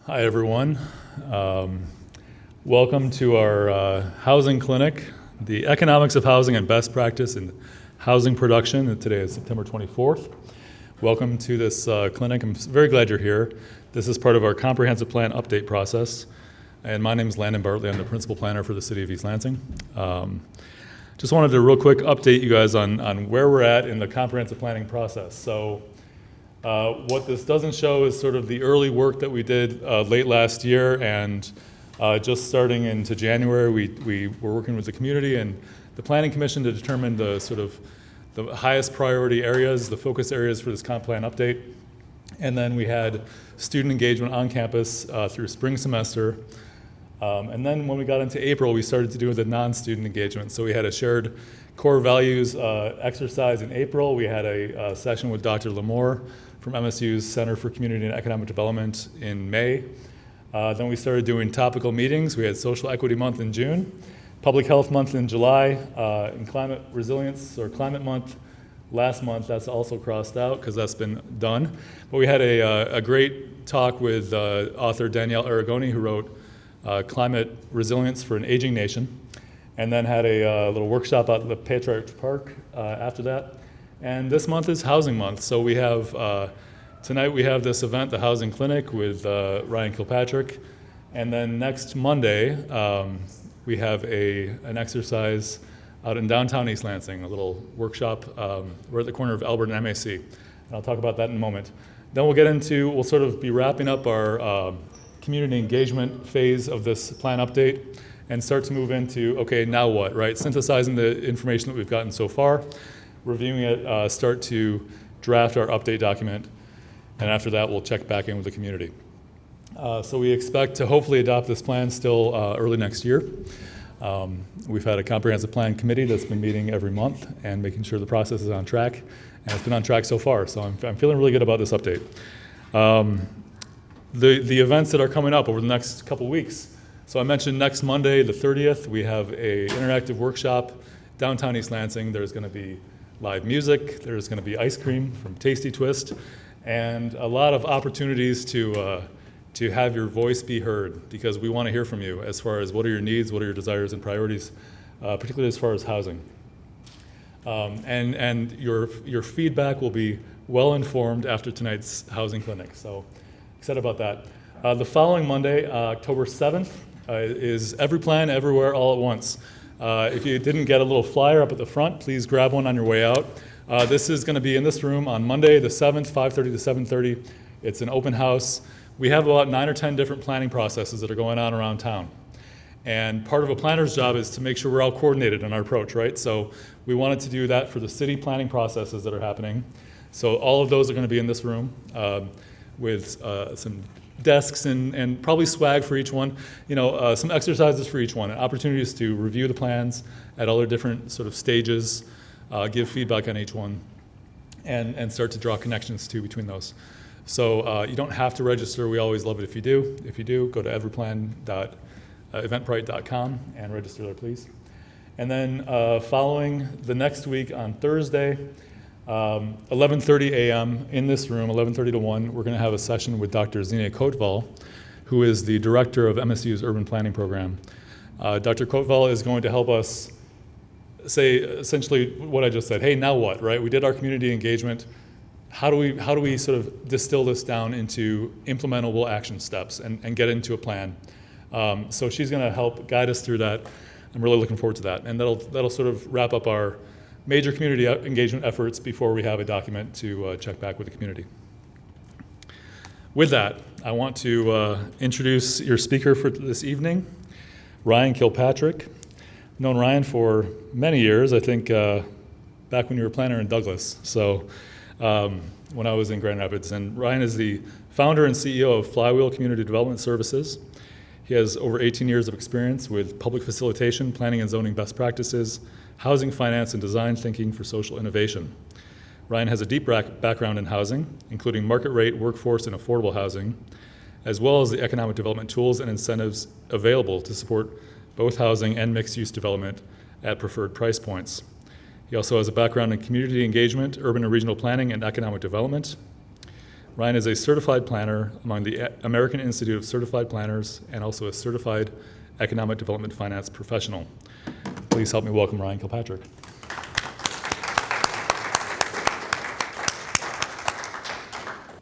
Hi, everyone. Welcome to our housing clinic, the economics of housing and best practice in housing production. Today is September 24th. Welcome to this clinic. I'm very glad you're here. This is part of our comprehensive plan update process. And my name is Landon Bartley. I'm the principal planner for the City of East Lansing. Just wanted to real quick update you guys on where we're at in the comprehensive planning process. So what this doesn't show is sort of the early work that we did late last year, and just starting into January, we were working with the community and the Planning Commission to determine the sort of the highest priority areas, the focus areas for this comp plan update. And then we had student engagement on campus through spring semester. And then when we got into April, we started to do the non-student engagement. So we had a shared core values exercise in April. We had a session with Dr. Lamore from MSU's Center for Community and Economic Development in May. Then we started doing topical meetings. We had Social Equity Month in June, Public Health Month in July, and Climate Resilience or Climate Month last month. That's also crossed out because that's been done. But we had a great talk with author Danielle Aragoni, who wrote Climate Resilience for an Aging Nation, and then had a little workshop out at the Patriarch Park after that. And this month is Housing Month, so we have, tonight we have this event, the Housing Clinic with Ryan Kilpatrick, and then next Monday we have an exercise out in downtown East Lansing, a little workshop. We're at the corner of Albert and MAC, and I'll talk about that in a moment. Then we'll sort of be wrapping up our community engagement phase of this plan update and start to move into, okay, now what, right? Synthesizing the information that we've gotten so far, reviewing it, start to draft our update document, and after that we'll check back in with the community. So we expect to hopefully adopt this plan still early next year. We've had a comprehensive plan committee that's been meeting every month and making sure the process is on track, and it's been on track so far, so I'm feeling really good about this update. The events that are coming up over the next couple weeks. So I mentioned next Monday, the 30th, we have an interactive workshop downtown East Lansing. There's going to be live music, there's going to be ice cream from Tasty Twist, and a lot of opportunities to have your voice be heard, because we want to hear from you as far as what are your needs, what are your desires and priorities, particularly as far as housing. And your feedback will be well informed after tonight's housing clinic. So excited about that. The following Monday, October 7th, is Every Plan, Everywhere, All at Once. If you didn't get a little flyer up at the front, please grab one on your way out. This is going to be in this room on Monday, the 7th, 5:30 to 7:30. It's an open house. We have about 9 or 10 different planning processes that are going on around town. And part of a planner's job is to make sure we're all coordinated in our approach, right? So we wanted to do that for the city planning processes that are happening. So all of those are going to be in this room with some desks and probably swag for each one, some exercises for each one, and opportunities to review the plans at all their different sort of stages, give feedback on each one, and start to draw connections between those. So you don't have to register. We always love it if you do. If you do, go to everyplan.eventbrite.com and register there, please. And then following the next week on Thursday, 11:30 a.m. in this room, 11:30 to 1, we're going to have a session with Dr. Zina Koetval, who is the director of MSU's urban planning program. Dr. Koetval is going to help us say essentially what I just said. Hey, now what, right? We did our community engagement. How do we sort of distill this down into implementable action steps and get into a plan? So she's going to help guide us through that. I'm really looking forward to that, and that'll sort of wrap up our major community engagement efforts before we have a document to check back with the community. With that, I want to introduce your speaker for this evening, Ryan Kilpatrick. I've known Ryan for many years, I think back when you were a planner in Douglas, so when I was in Grand Rapids. And Ryan is the founder and CEO of Flywheel Community Development Services. He has over 18 years of experience with public facilitation, planning and zoning best practices, housing, finance, and design thinking for social innovation. Ryan has a deep background in housing, including market rate, workforce, and affordable housing, as well as the economic development tools and incentives available to support both housing and mixed-use development at preferred price points. He also has a background in community engagement, urban and regional planning, and economic development. Ryan is a certified planner among the American Institute of Certified Planners and also a certified economic development finance professional. Please help me welcome Ryan Kilpatrick.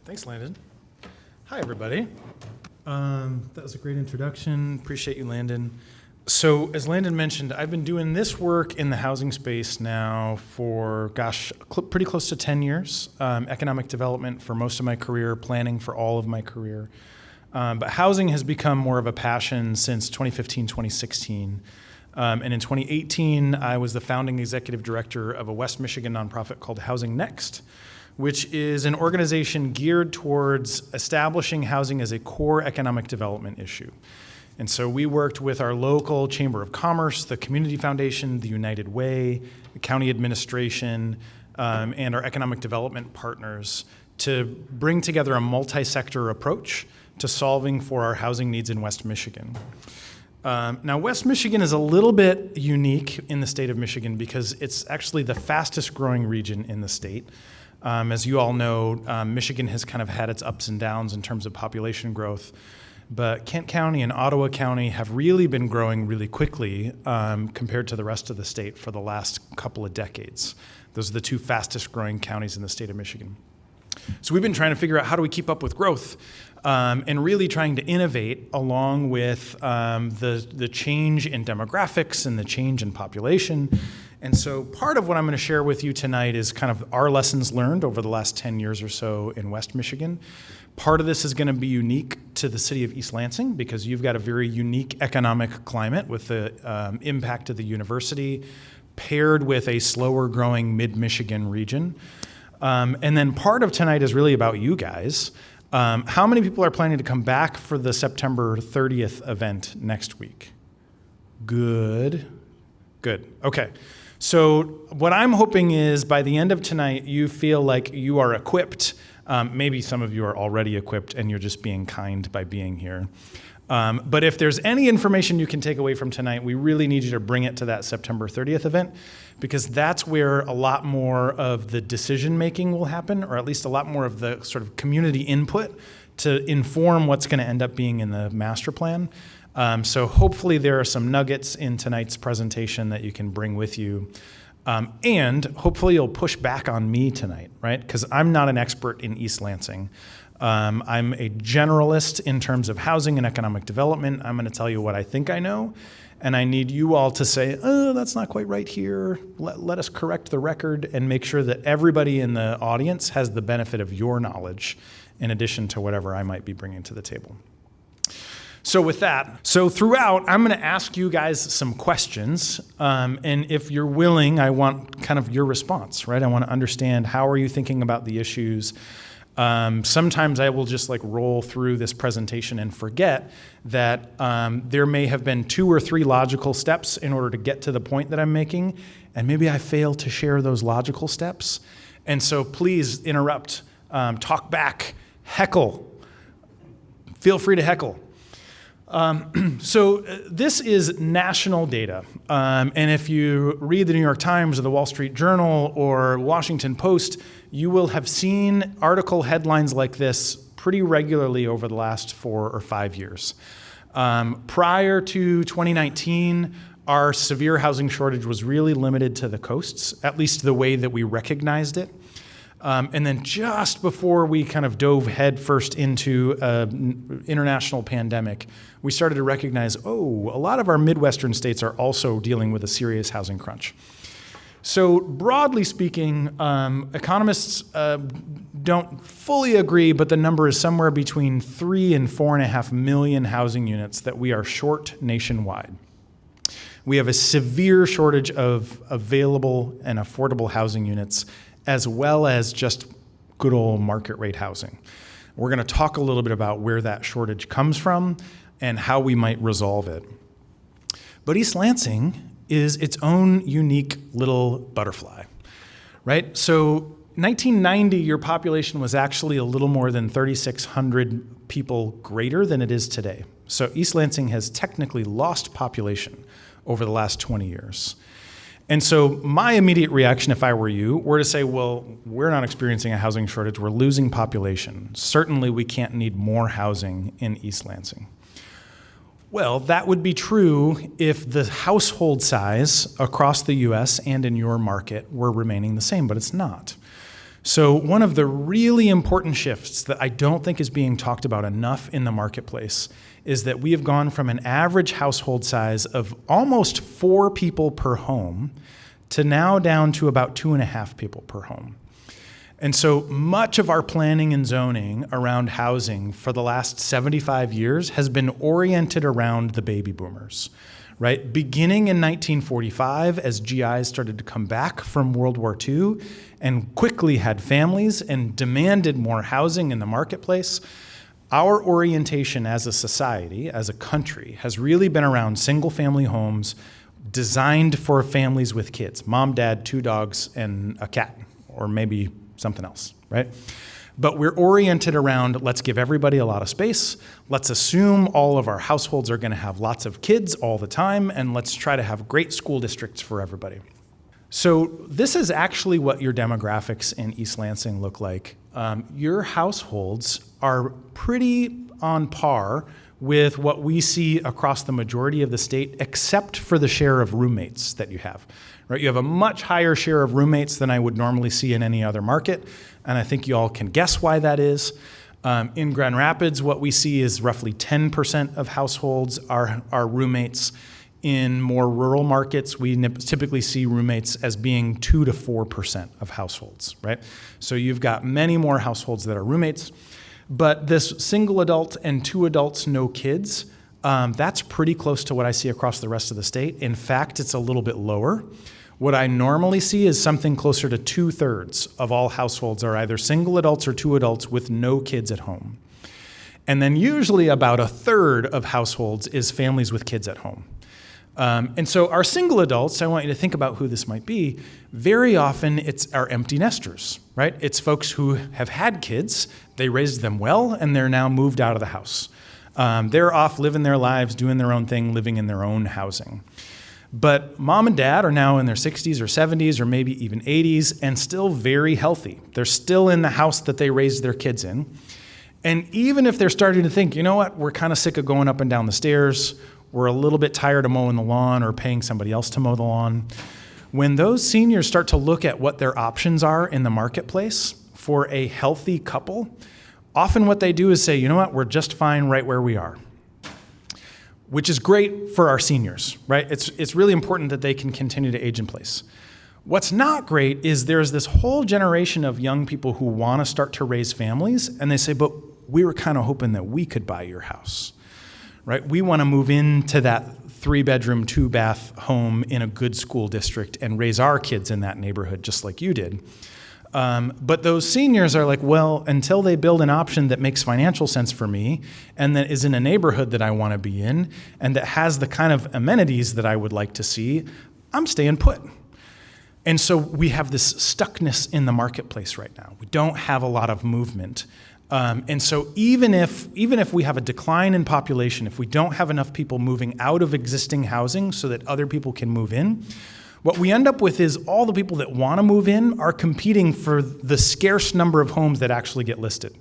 Thanks, Landon. Hi, everybody. That was a great introduction. Appreciate you, Landon. So, as Landon mentioned, I've been doing this work in the housing space now for, pretty close to 10 years. Economic development for most of my career, planning for all of my career. But housing has become more of a passion since 2015, 2016. And in 2018, I was the founding executive director of a West Michigan nonprofit called Housing Next, which is an organization geared towards establishing housing as a core economic development issue. And so we worked with our local Chamber of Commerce, the Community Foundation, the United Way, the county administration, and our economic development partners to bring together a multi-sector approach to solving for our housing needs in West Michigan. Now, West Michigan is a little bit unique in the state of Michigan because it's actually the fastest growing region in the state. As you all know, Michigan has kind of had its ups and downs in terms of population growth, but Kent County and Ottawa County have really been growing really quickly compared to the rest of the state for the last couple of decades. Those are the two fastest growing counties in the state of Michigan. So we've been trying to figure out how do we keep up with growth and really trying to innovate along with the change in demographics and the change in population. And so part of what I'm going to share with you tonight is kind of our lessons learned over the last 10 years or so in West Michigan. Part of this is going to be unique to the City of East Lansing because you've got a very unique economic climate with the impact of the university paired with a slower growing mid-Michigan region. And then part of tonight is really about you guys. How many people are planning to come back for the September 30th event next week? Good. Okay. So what I'm hoping is by the end of tonight, you feel like you are equipped. Maybe some of you are already equipped and you're just being kind by being here. But if there's any information you can take away from tonight, we really need you to bring it to that September 30th event because that's where a lot more of the decision making will happen, or at least a lot more of the sort of community input to inform what's going to end up being in the master plan. So hopefully there are some nuggets in tonight's presentation that you can bring with you. And hopefully you'll push back on me tonight, right? Because I'm not an expert in East Lansing. I'm a generalist in terms of housing and economic development. I'm going to tell you what I think I know. And I need you all to say, oh, that's not quite right here. Let us correct the record and make sure that everybody in the audience has the benefit of your knowledge in addition to whatever I might be bringing to the table. So with that, throughout, I'm going to ask you guys some questions. And if you're willing, I want kind of your response, right? I want to understand how are you thinking about the issues. Sometimes I will just like roll through this presentation and forget that there may have been 2 or 3 logical steps in order to get to the point that I'm making. And maybe I fail to share those logical steps. And so please interrupt, talk back, heckle. Feel free to heckle. So this is national data. And if you read the New York Times or the Wall Street Journal or Washington Post, you will have seen article headlines like this pretty regularly over the last 4 or 5 years. Prior to 2019, our severe housing shortage was really limited to the coasts, at least the way that we recognized it. And then just before we kind of dove headfirst into an international pandemic, we started to recognize, a lot of our Midwestern states are also dealing with a serious housing crunch. So broadly speaking, economists don't fully agree, but the number is somewhere between 3 and 4.5 million housing units that we are short nationwide. We have a severe shortage of available and affordable housing units, as well as just good old market rate housing. We're going to talk a little bit about where that shortage comes from and how we might resolve it. But East Lansing is its own unique little butterfly, right? So 1990, your population was actually a little more than 3,600 people greater than it is today. So East Lansing has technically lost population over the last 20 years. And so my immediate reaction, if I were you, were to say, well, we're not experiencing a housing shortage. We're losing population. Certainly we can't need more housing in East Lansing. Well, that would be true if the household size across the U.S. and in your market were remaining the same, but it's not. So one of the really important shifts that I don't think is being talked about enough in the marketplace is that we have gone from an average household size of almost 4 people per home to now down to about 2.5 people per home. And so much of our planning and zoning around housing for the last 75 years has been oriented around the baby boomers, right? Beginning in 1945, as GIs started to come back from World War II and quickly had families and demanded more housing in the marketplace, our orientation as a society, as a country, has really been around single-family homes designed for families with kids, mom, dad, 2 dogs, and a cat, or maybe something else, right? But we're oriented around, let's give everybody a lot of space, let's assume all of our households are gonna have lots of kids all the time, and let's try to have great school districts for everybody. So this is actually what your demographics in East Lansing look like. Your households are pretty on par with what we see across the majority of the state, except for the share of roommates that you have. Right? You have a much higher share of roommates than I would normally see in any other market, and I think you all can guess why that is. In Grand Rapids, what we see is roughly 10% of households are roommates. In more rural markets, we typically see roommates as being 2 to 4% of households, right? So you've got many more households that are roommates, but this single adult and 2 adults, no kids, that's pretty close to what I see across the rest of the state. In fact, it's a little bit lower. What I normally see is something closer to 2/3 of all households are either single adults or 2 adults with no kids at home. And then usually about 1/3 of households is families with kids at home. And so our single adults, I want you to think about who this might be. Very often it's our empty nesters, right? It's folks who have had kids, they raised them well, and they're now moved out of the house. They're off living their lives, doing their own thing, living in their own housing. But mom and dad are now in their 60s or 70s or maybe even 80s and still very healthy. They're still in the house that they raised their kids in. And even if they're starting to think, you know what, we're kind of sick of going up and down the stairs, we're a little bit tired of mowing the lawn or paying somebody else to mow the lawn. When those seniors start to look at what their options are in the marketplace for a healthy couple, often what they do is say, you know what, we're just fine right where we are, which is great for our seniors, right? It's really important that they can continue to age in place. What's not great is there's this whole generation of young people who want to start to raise families, and they say, but we were kind of hoping that we could buy your house. Right? We want to move into that 3-bedroom, 2-bath home in a good school district and raise our kids in that neighborhood just like you did. But those seniors are like, well, until they build an option that makes financial sense for me and that is in a neighborhood that I want to be in and that has the kind of amenities that I would like to see, I'm staying put. And so we have this stuckness in the marketplace right now. We don't have a lot of movement. And so even if we have a decline in population, if we don't have enough people moving out of existing housing so that other people can move in, what we end up with is all the people that want to move in are competing for the scarce number of homes that actually get listed,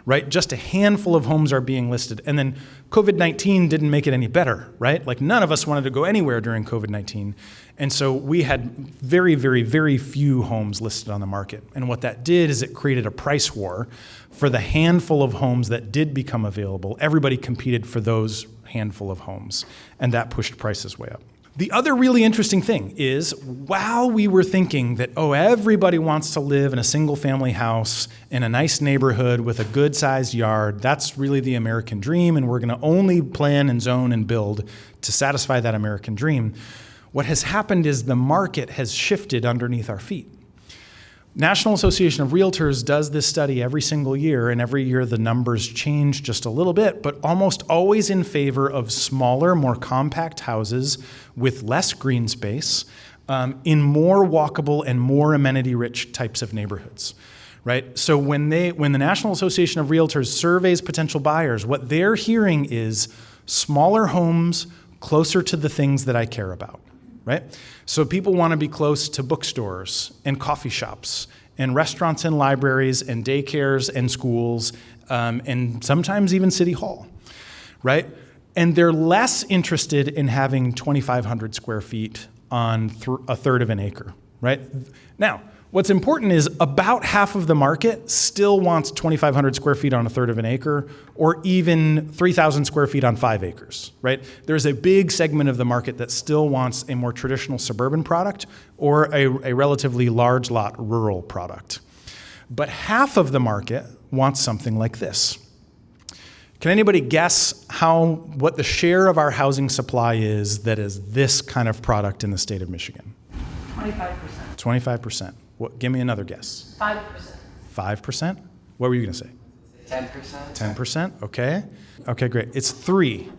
right? Just a handful of homes are being listed. And then COVID-19 didn't make it any better, right? Like none of us wanted to go anywhere during COVID-19. And so we had very, very, very few homes listed on the market. And what that did is it created a price war for the handful of homes that did become available. Everybody competed for those handful of homes, and that pushed prices way up. The other really interesting thing is, while we were thinking that, oh, everybody wants to live in a single-family house in a nice neighborhood with a good-sized yard, that's really the American dream, and we're going to only plan and zone and build to satisfy that American dream, what has happened is the market has shifted underneath our feet. National Association of Realtors does this study every single year, and every year the numbers change just a little bit, but almost always in favor of smaller, more compact houses with less green space in more walkable and more amenity-rich types of neighborhoods, right? So when the National Association of Realtors surveys potential buyers, what they're hearing is smaller homes closer to the things that I care about. right? So people want to be close to bookstores and coffee shops and restaurants and libraries and daycares and schools and sometimes even City Hall, right? And they're less interested in having 2,500 square feet on a third of an acre, right? Now, what's important is about half of the market still wants 2,500 square feet on a third of an acre or even 3,000 square feet on 5 acres, right? There's a big segment of the market that still wants a more traditional suburban product or a relatively large lot rural product. But half of the market wants something like this. Can anybody guess what the share of our housing supply is that is this kind of product in the state of Michigan? 25%. 25%. Give me another guess. 5%. 5%? What were you going to say? 10%. 10%? Okay. Okay, great. It's 3.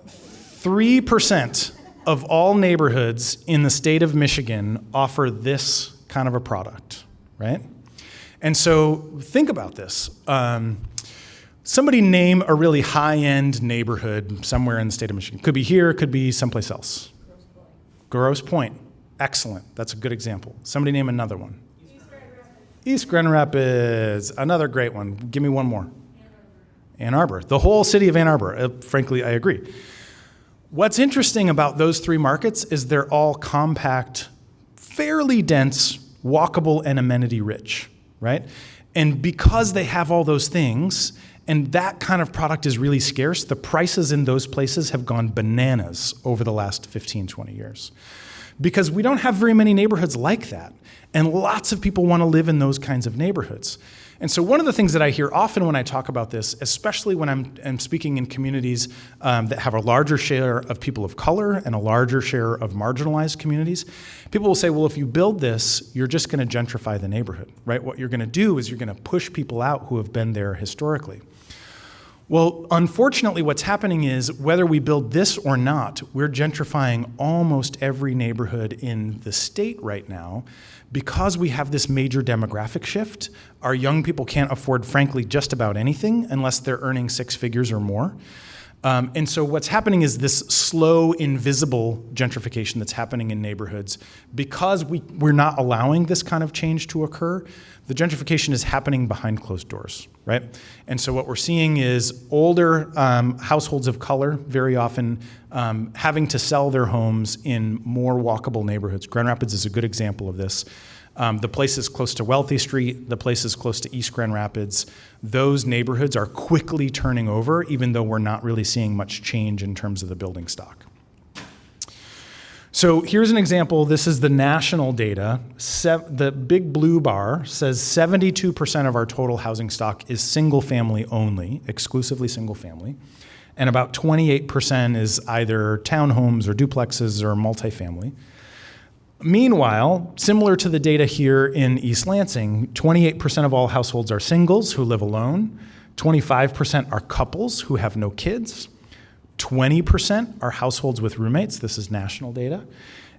3% of all neighborhoods in the state of Michigan offer this kind of a product, right? And so think about this. Somebody name a really high-end neighborhood somewhere in the state of Michigan. Could be here, could be someplace else. Grosse Pointe. Excellent. That's a good example. Somebody name another one. East Grand Rapids. Another great one. Give me one more. Ann Arbor. The whole city of Ann Arbor. Frankly, I agree. What's interesting about those 3 markets is they're all compact, fairly dense, walkable, and amenity-rich, right? And because they have all those things, and that kind of product is really scarce, the prices in those places have gone bananas over the last 15, 20 years. Because we don't have very many neighborhoods like that. And lots of people want to live in those kinds of neighborhoods. And so one of the things that I hear often when I talk about this, especially when I'm speaking in communities that have a larger share of people of color and a larger share of marginalized communities, people will say, well, if you build this, you're just going to gentrify the neighborhood, right? What you're going to do is you're going to push people out who have been there historically. Well, unfortunately, what's happening is whether we build this or not, we're gentrifying almost every neighborhood in the state right now because we have this major demographic shift. Our young people can't afford, frankly, just about anything unless they're earning 6 figures or more. And so what's happening is this slow, invisible gentrification that's happening in neighborhoods. Because we're not allowing this kind of change to occur, the gentrification is happening behind closed doors, right? And so what we're seeing is older households of color very often having to sell their homes in more walkable neighborhoods. Grand Rapids is a good example of this. The places close to Wealthy Street, the places close to East Grand Rapids, those neighborhoods are quickly turning over, even though we're not really seeing much change in terms of the building stock. So here's an example. This is the national data. The big blue bar says 72% of our total housing stock is single family only, exclusively single family. And about 28% is either townhomes or duplexes or multifamily. Meanwhile, similar to the data here in East Lansing, 28% of all households are singles who live alone, 25% are couples who have no kids, 20% are households with roommates. This is national data.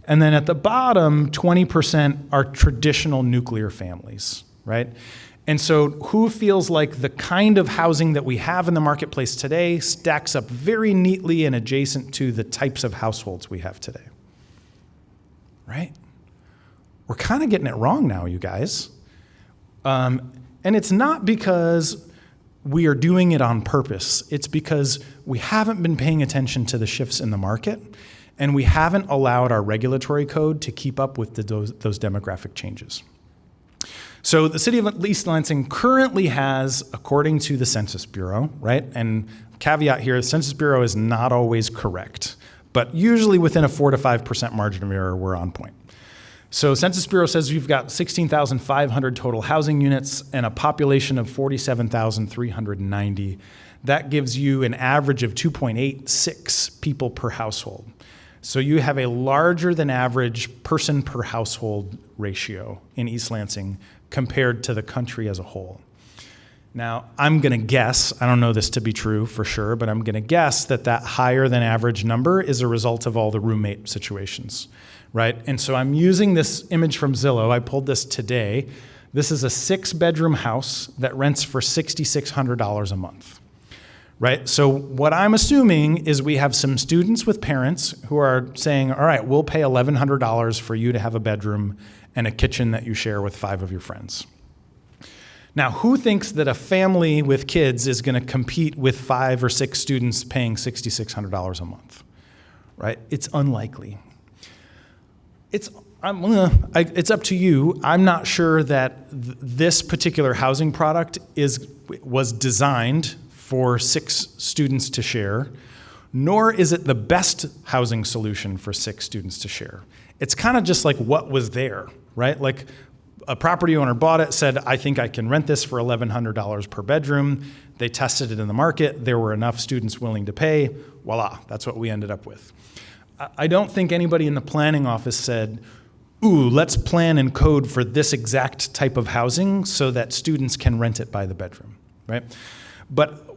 And then at the bottom, 20% are traditional nuclear families, right? And so who feels like the kind of housing that we have in the marketplace today stacks up very neatly and adjacent to the types of households we have today? Right? We're kind of getting it wrong now, you guys. And it's not because we are doing it on purpose. It's because we haven't been paying attention to the shifts in the market, and we haven't allowed our regulatory code to keep up with those demographic changes. So the City of East Lansing currently has, according to the Census Bureau, right? And caveat here, the Census Bureau is not always correct, but usually within a 4 to 5% margin of error, we're on point. So Census Bureau says you've got 16,500 total housing units and a population of 47,390. That gives you an average of 2.86 people per household. So you have a larger than average person per household ratio in East Lansing compared to the country as a whole. Now, I'm going to guess, I don't know this to be true for sure, but I'm going to guess that higher than average number is a result of all the roommate situations, right? And so I'm using this image from Zillow. I pulled this today. This is a 6-bedroom house that rents for $6,600 a month, right? So what I'm assuming is we have some students with parents who are saying, all right, we'll pay $1,100 for you to have a bedroom and a kitchen that you share with 5 of your friends. Now, who thinks that a family with kids is going to compete with 5 or 6 students paying $6,600 a month, right? It's unlikely. It's up to you. I'm not sure that this particular housing product was designed for 6 students to share, nor is it the best housing solution for 6 students to share. It's kind of just like what was there, right? Like a property owner bought it, said, I think I can rent this for $1,100 per bedroom. They tested it in the market. There were enough students willing to pay. Voila, that's what we ended up with. I don't think anybody in the planning office said, ooh, let's plan and code for this exact type of housing so that students can rent it by the bedroom, right? But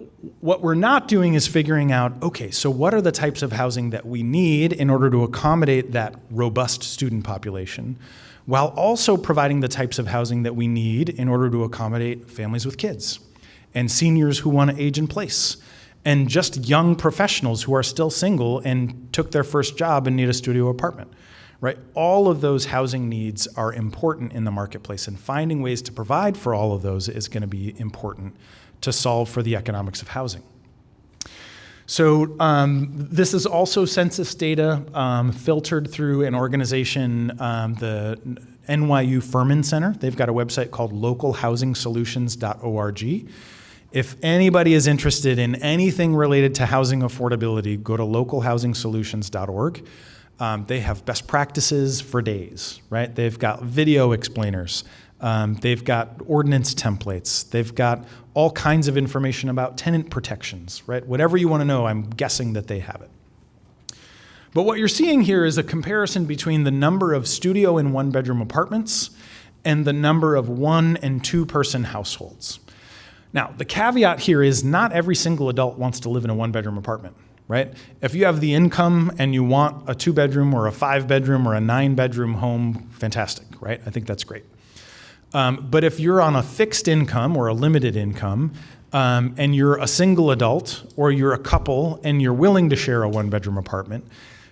what we're not doing is figuring out, okay, so what are the types of housing that we need in order to accommodate that robust student population, while also providing the types of housing that we need in order to accommodate families with kids and seniors who want to age in place and just young professionals who are still single and took their first job and need a studio apartment, right? All of those housing needs are important in the marketplace, and finding ways to provide for all of those is going to be important to solve for the economics of housing. So this is also census data filtered through an organization, the NYU Furman Center. They've got a website called localhousingsolutions.org. If anybody is interested in anything related to housing affordability, go to localhousingsolutions.org. They have best practices for days, right? They've got video explainers. They've got ordinance templates. They've got all kinds of information about tenant protections, right? Whatever you want to know, I'm guessing that they have it. But what you're seeing here is a comparison between the number of studio and 1-bedroom apartments and the number of 1- and 2-person households. Now, the caveat here is not every single adult wants to live in a 1-bedroom apartment, right? If you have the income and you want a 2-bedroom or a 5-bedroom or a 9-bedroom home, fantastic, right? I think that's great. But if you're on a fixed income or a limited income, and you're a single adult or you're a couple and you're willing to share a 1-bedroom apartment,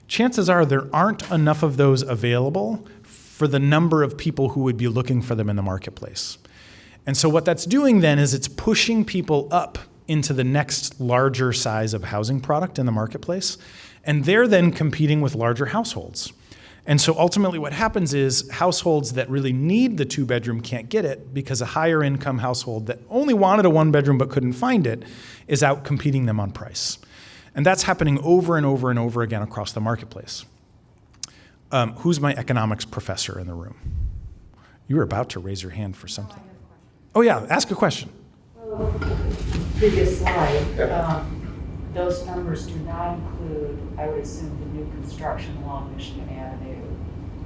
chances are there aren't enough of those available for the number of people who would be looking for them in the marketplace. And so what that's doing then is it's pushing people up into the next larger size of housing product in the marketplace, and they're then competing with larger households. And so ultimately what happens is households that really need the 2-bedroom can't get it because a higher income household that only wanted a 1-bedroom but couldn't find it is out competing them on price. And that's happening over and over and over again across the marketplace. Who's my economics professor in the room? You were about to raise your hand for something. Oh yeah, ask a question. Well, previous slide, those numbers do not include, I would assume, the new construction along Michigan Avenue,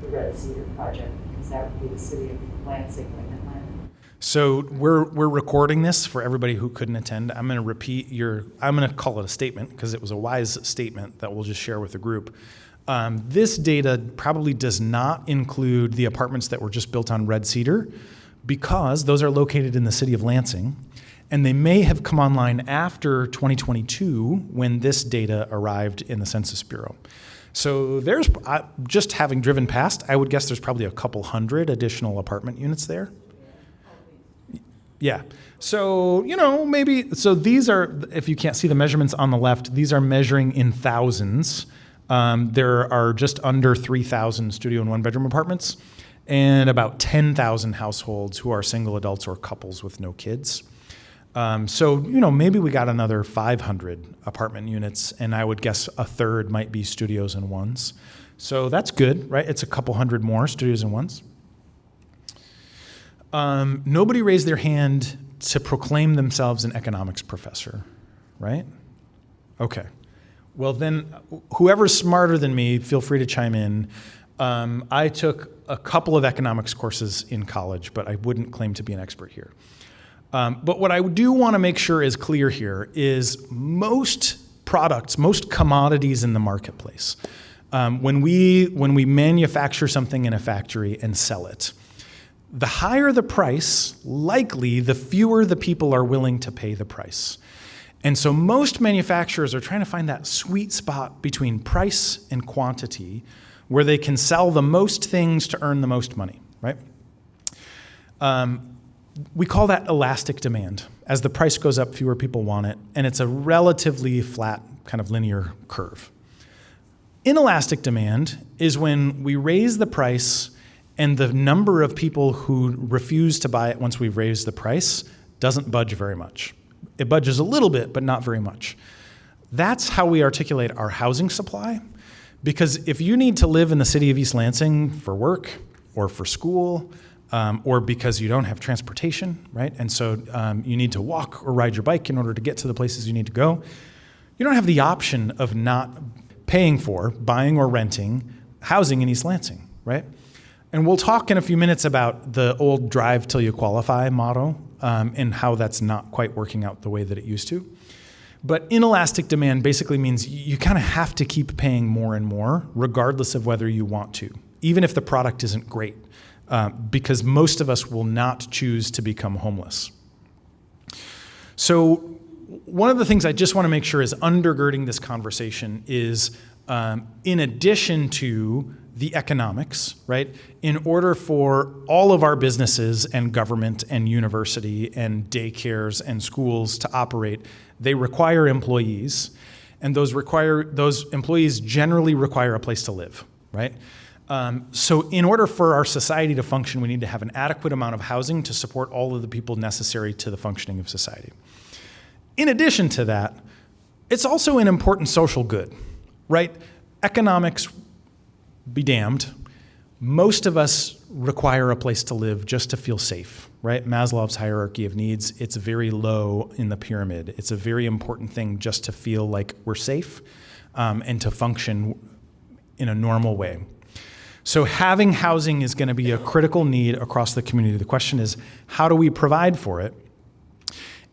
the Red Cedar project, because that would be the City of Lansing and Atlanta. So we're recording this for everybody who couldn't attend. I'm going to call it a statement because it was a wise statement that we'll just share with the group. This data probably does not include the apartments that were just built on Red Cedar because those are located in the City of Lansing. And they may have come online after 2022 when this data arrived in the Census Bureau. So there's, just having driven past, I would guess there's probably a couple hundred additional apartment units there. Yeah. So, so these are, if you can't see the measurements on the left, these are measuring in thousands. There are just under 3,000 studio and 1-bedroom apartments and about 10,000 households who are single adults or couples with no kids. So, maybe we got another 500 apartment units, and I would guess a third might be studios and 1s. So that's good, right? It's a couple hundred more studios and 1s. Nobody raised their hand to proclaim themselves an economics professor, right? Okay. Well, then, whoever's smarter than me, feel free to chime in. I took a couple of economics courses in college, but I wouldn't claim to be an expert here. But what I do want to make sure is clear here is most products, most commodities in the marketplace, when we manufacture something in a factory and sell it, the higher the price, likely the fewer the people are willing to pay the price. And so most manufacturers are trying to find that sweet spot between price and quantity where they can sell the most things to earn the most money, right? We call that elastic demand. As the price goes up, fewer people want it, and it's a relatively flat kind of linear curve. Inelastic demand is when we raise the price and the number of people who refuse to buy it once we've raised the price doesn't budge very much. It budges a little bit, but not very much. That's how we articulate our housing supply, because if you need to live in the city of East Lansing for work or for school, or because you don't have transportation, right? And so you need to walk or ride your bike in order to get to the places you need to go. You don't have the option of not paying for, buying or renting housing in East Lansing, right? And we'll talk in a few minutes about the old drive till you qualify motto and how that's not quite working out the way that it used to. But inelastic demand basically means you kind of have to keep paying more and more regardless of whether you want to, even if the product isn't great. Because most of us will not choose to become homeless. So one of the things I just want to make sure is undergirding this conversation is in addition to the economics, right? In order for all of our businesses and government and university and daycares and schools to operate, they require employees, and those employees generally require a place to live, right? So in order for our society to function, we need to have an adequate amount of housing to support all of the people necessary to the functioning of society. In addition to that, it's also an important social good, right? Economics be damned. Most of us require a place to live just to feel safe, right? Maslow's hierarchy of needs, it's very low in the pyramid. It's a very important thing just to feel like we're safe and to function in a normal way. So having housing is going to be a critical need across the community. The question is, how do we provide for it?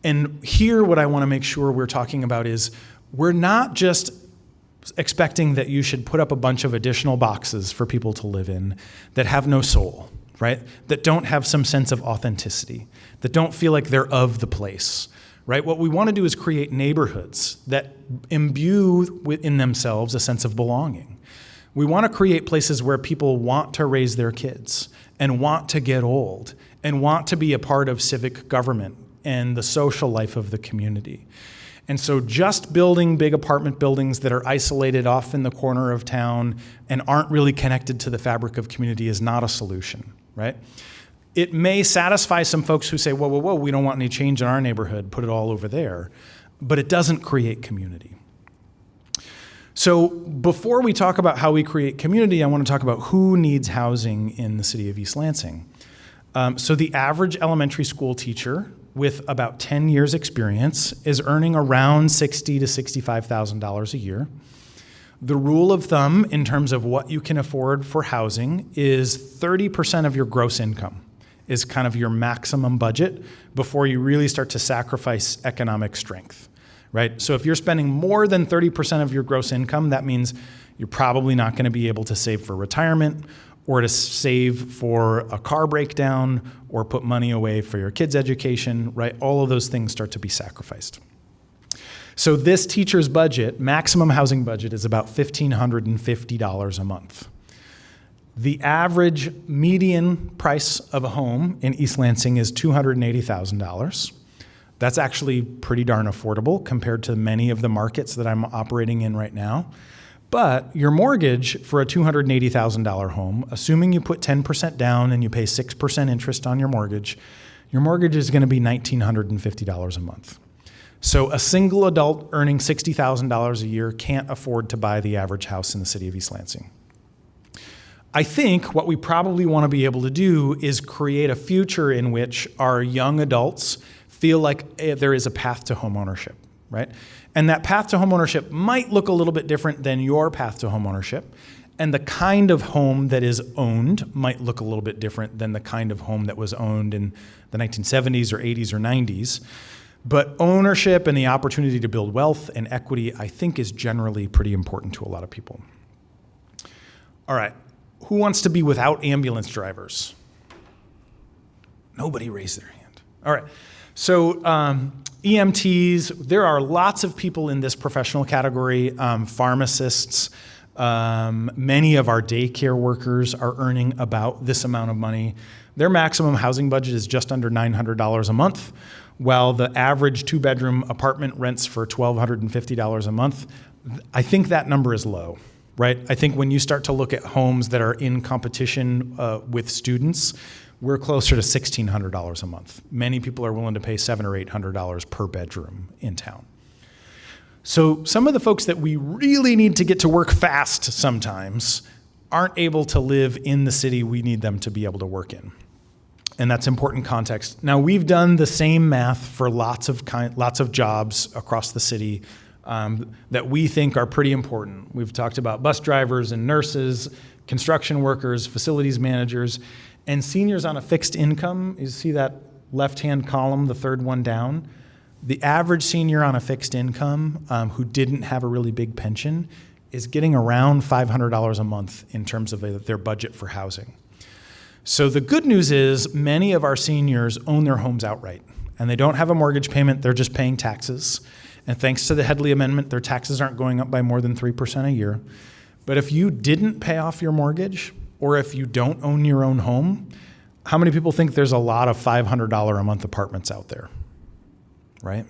And here, what I want to make sure we're talking about is we're not just expecting that you should put up a bunch of additional boxes for people to live in that have no soul, right? That don't have some sense of authenticity, that don't feel like they're of the place, right? What we want to do is create neighborhoods that imbue within themselves a sense of belonging. We want to create places where people want to raise their kids and want to get old and want to be a part of civic government and the social life of the community. And so just building big apartment buildings that are isolated off in the corner of town and aren't really connected to the fabric of community is not a solution, right? It may satisfy some folks who say, whoa, we don't want any change in our neighborhood, put it all over there, but it doesn't create community. So before we talk about how we create community, I want to talk about who needs housing in the city of East Lansing. So the average elementary school teacher with about 10 years experience is earning around $60,000 to $65,000 a year. The rule of thumb in terms of what you can afford for housing is 30% of your gross income is kind of your maximum budget before you really start to sacrifice economic strength. Right? So if you're spending more than 30% of your gross income, that means you're probably not going to be able to save for retirement or to save for a car breakdown or put money away for your kids' education, right? All of those things start to be sacrificed. So this teacher's budget, maximum housing budget, is about $1,550 a month. The average median price of a home in East Lansing is $280,000. That's actually pretty darn affordable compared to many of the markets that I'm operating in right now. But your mortgage for a $280,000 home, assuming you put 10% down and you pay 6% interest on your mortgage is going to be $1,950 a month. So a single adult earning $60,000 a year can't afford to buy the average house in the city of East Lansing. I think what we probably want to be able to do is create a future in which our young adults feel like there is a path to home ownership, right? And that path to home ownership might look a little bit different than your path to home ownership. And the kind of home that is owned might look a little bit different than the kind of home that was owned in the 1970s or 80s or 90s. But ownership and the opportunity to build wealth and equity, I think, is generally pretty important to a lot of people. All right, who wants to be without ambulance drivers? Nobody raised their hand. All right, so EMTs, there are lots of people in this professional category, pharmacists, many of our daycare workers are earning about this amount of money. Their maximum housing budget is just under $900 a month, while the average 2-bedroom apartment rents for $1,250 a month. I think that number is low, right? I think when you start to look at homes that are in competition with students, we're closer to $1,600 a month. Many people are willing to pay $700 or $800 per bedroom in town. So some of the folks that we really need to get to work fast sometimes aren't able to live in the city we need them to be able to work in. And that's important context. Now, we've done the same math for lots of jobs across the city that we think are pretty important. We've talked about bus drivers and nurses, construction workers, facilities managers, and seniors on a fixed income. You see that left-hand column, the third one down? The average senior on a fixed income who didn't have a really big pension is getting around $500 a month in terms of their budget for housing. So the good news is many of our seniors own their homes outright, and they don't have a mortgage payment, they're just paying taxes. And thanks to the Headley Amendment, their taxes aren't going up by more than 3% a year. But if you didn't pay off your mortgage, or if you don't own your own home, how many people think there's a lot of $500 a month apartments out there, right?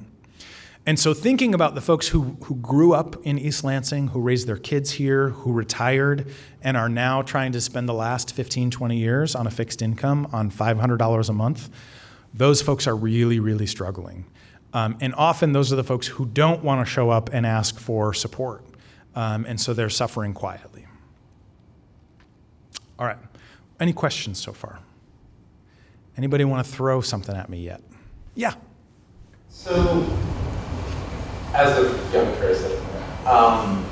And so thinking about the folks who grew up in East Lansing, who raised their kids here, who retired, and are now trying to spend the last 15, 20 years on a fixed income on $500 a month, those folks are really, really struggling. And often those are the folks who don't want to show up and ask for support. And so they're suffering quietly. All right, any questions so far? Anybody want to throw something at me yet? Yeah. So, as a young person, I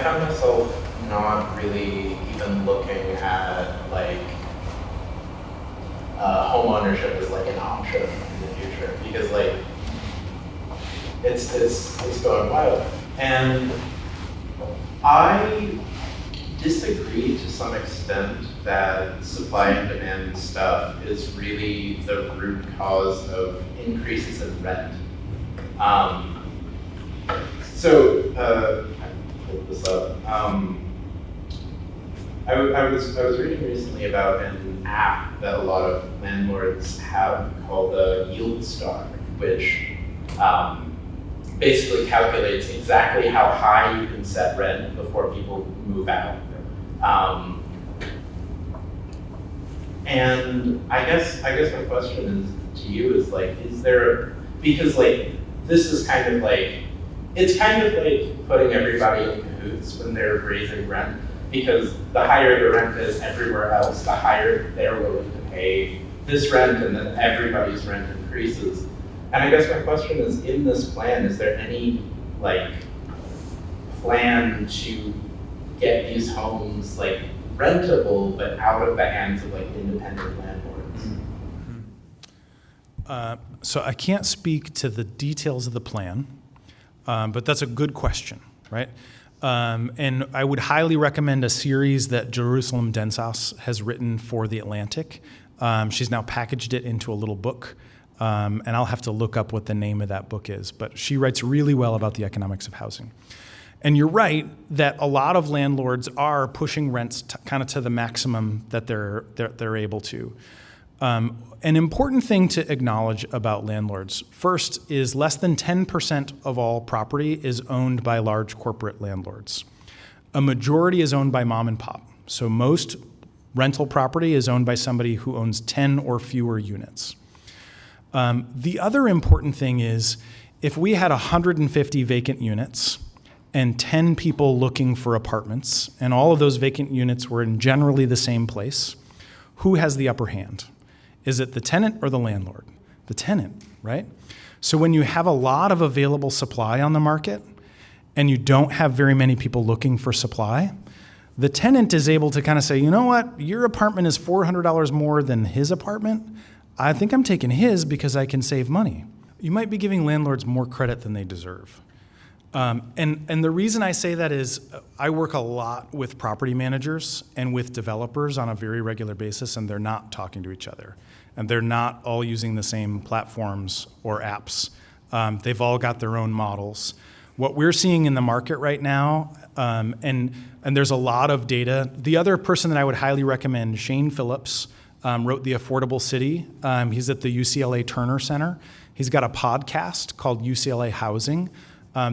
found myself not really even looking at like home ownership as like an option in the future, because like it's going wild, and I disagree to some extent that supply and demand stuff is really the root cause of increases in rent. I pulled this up. I was reading recently about an app that a lot of landlords have called a Yield Star, which basically calculates exactly how high you can set rent before people move out. And I guess my question is to you is like, is there, because like this is kind of like, it's kind of like putting everybody in cahoots when they're raising rent, because the higher the rent is everywhere else, the higher they're willing to pay this rent, and then everybody's rent increases. And I guess my question is, in this plan, is there any like plan to get these homes like rentable, but out of the hands of like independent landlords? So I can't speak to the details of the plan, but that's a good question, right? And I would highly recommend a series that Jerusalem Densas has written for The Atlantic. She's now packaged it into a little book, and I'll have to look up what the name of that book is, but she writes really well about the economics of housing. And you're right that a lot of landlords are pushing rents kind of to the maximum that they're able to. An important thing to acknowledge about landlords, first, is less than 10% of all property is owned by large corporate landlords. A majority is owned by mom and pop. So most rental property is owned by somebody who owns 10 or fewer units. The other important thing is, if we had 150 vacant units and 10 people looking for apartments, and all of those vacant units were in generally the same place, who has the upper hand? Is it the tenant or the landlord? The tenant, right? So when you have a lot of available supply on the market and you don't have very many people looking for supply, the tenant is able to kind of say, you know what, your apartment is $400 more than his apartment. I think I'm taking his because I can save money. You might be giving landlords more credit than they deserve. And the reason I say that is I work a lot with property managers and with developers on a very regular basis, and they're not talking to each other. and they're not all using the same platforms or apps. They've all got their own models. What we're seeing in the market right now, and there's a lot of data. The other person that I would highly recommend, Shane Phillips, wrote The Affordable City. He's at the UCLA Turner Center. He's got a podcast called UCLA Housing.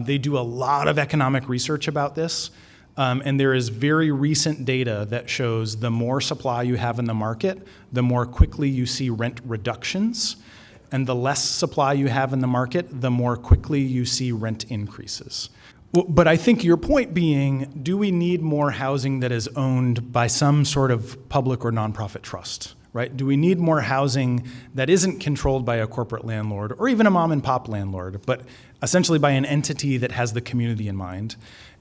They do a lot of economic research about this. And there is very recent data that shows the more supply you have in the market, the more quickly you see rent reductions. And the less supply you have in the market, the more quickly you see rent increases. But I think your point being, do we need more housing that is owned by some sort of public or nonprofit trust, right? Do we need more housing that isn't controlled by a corporate landlord or even a mom and pop landlord, but essentially by an entity that has the community in mind?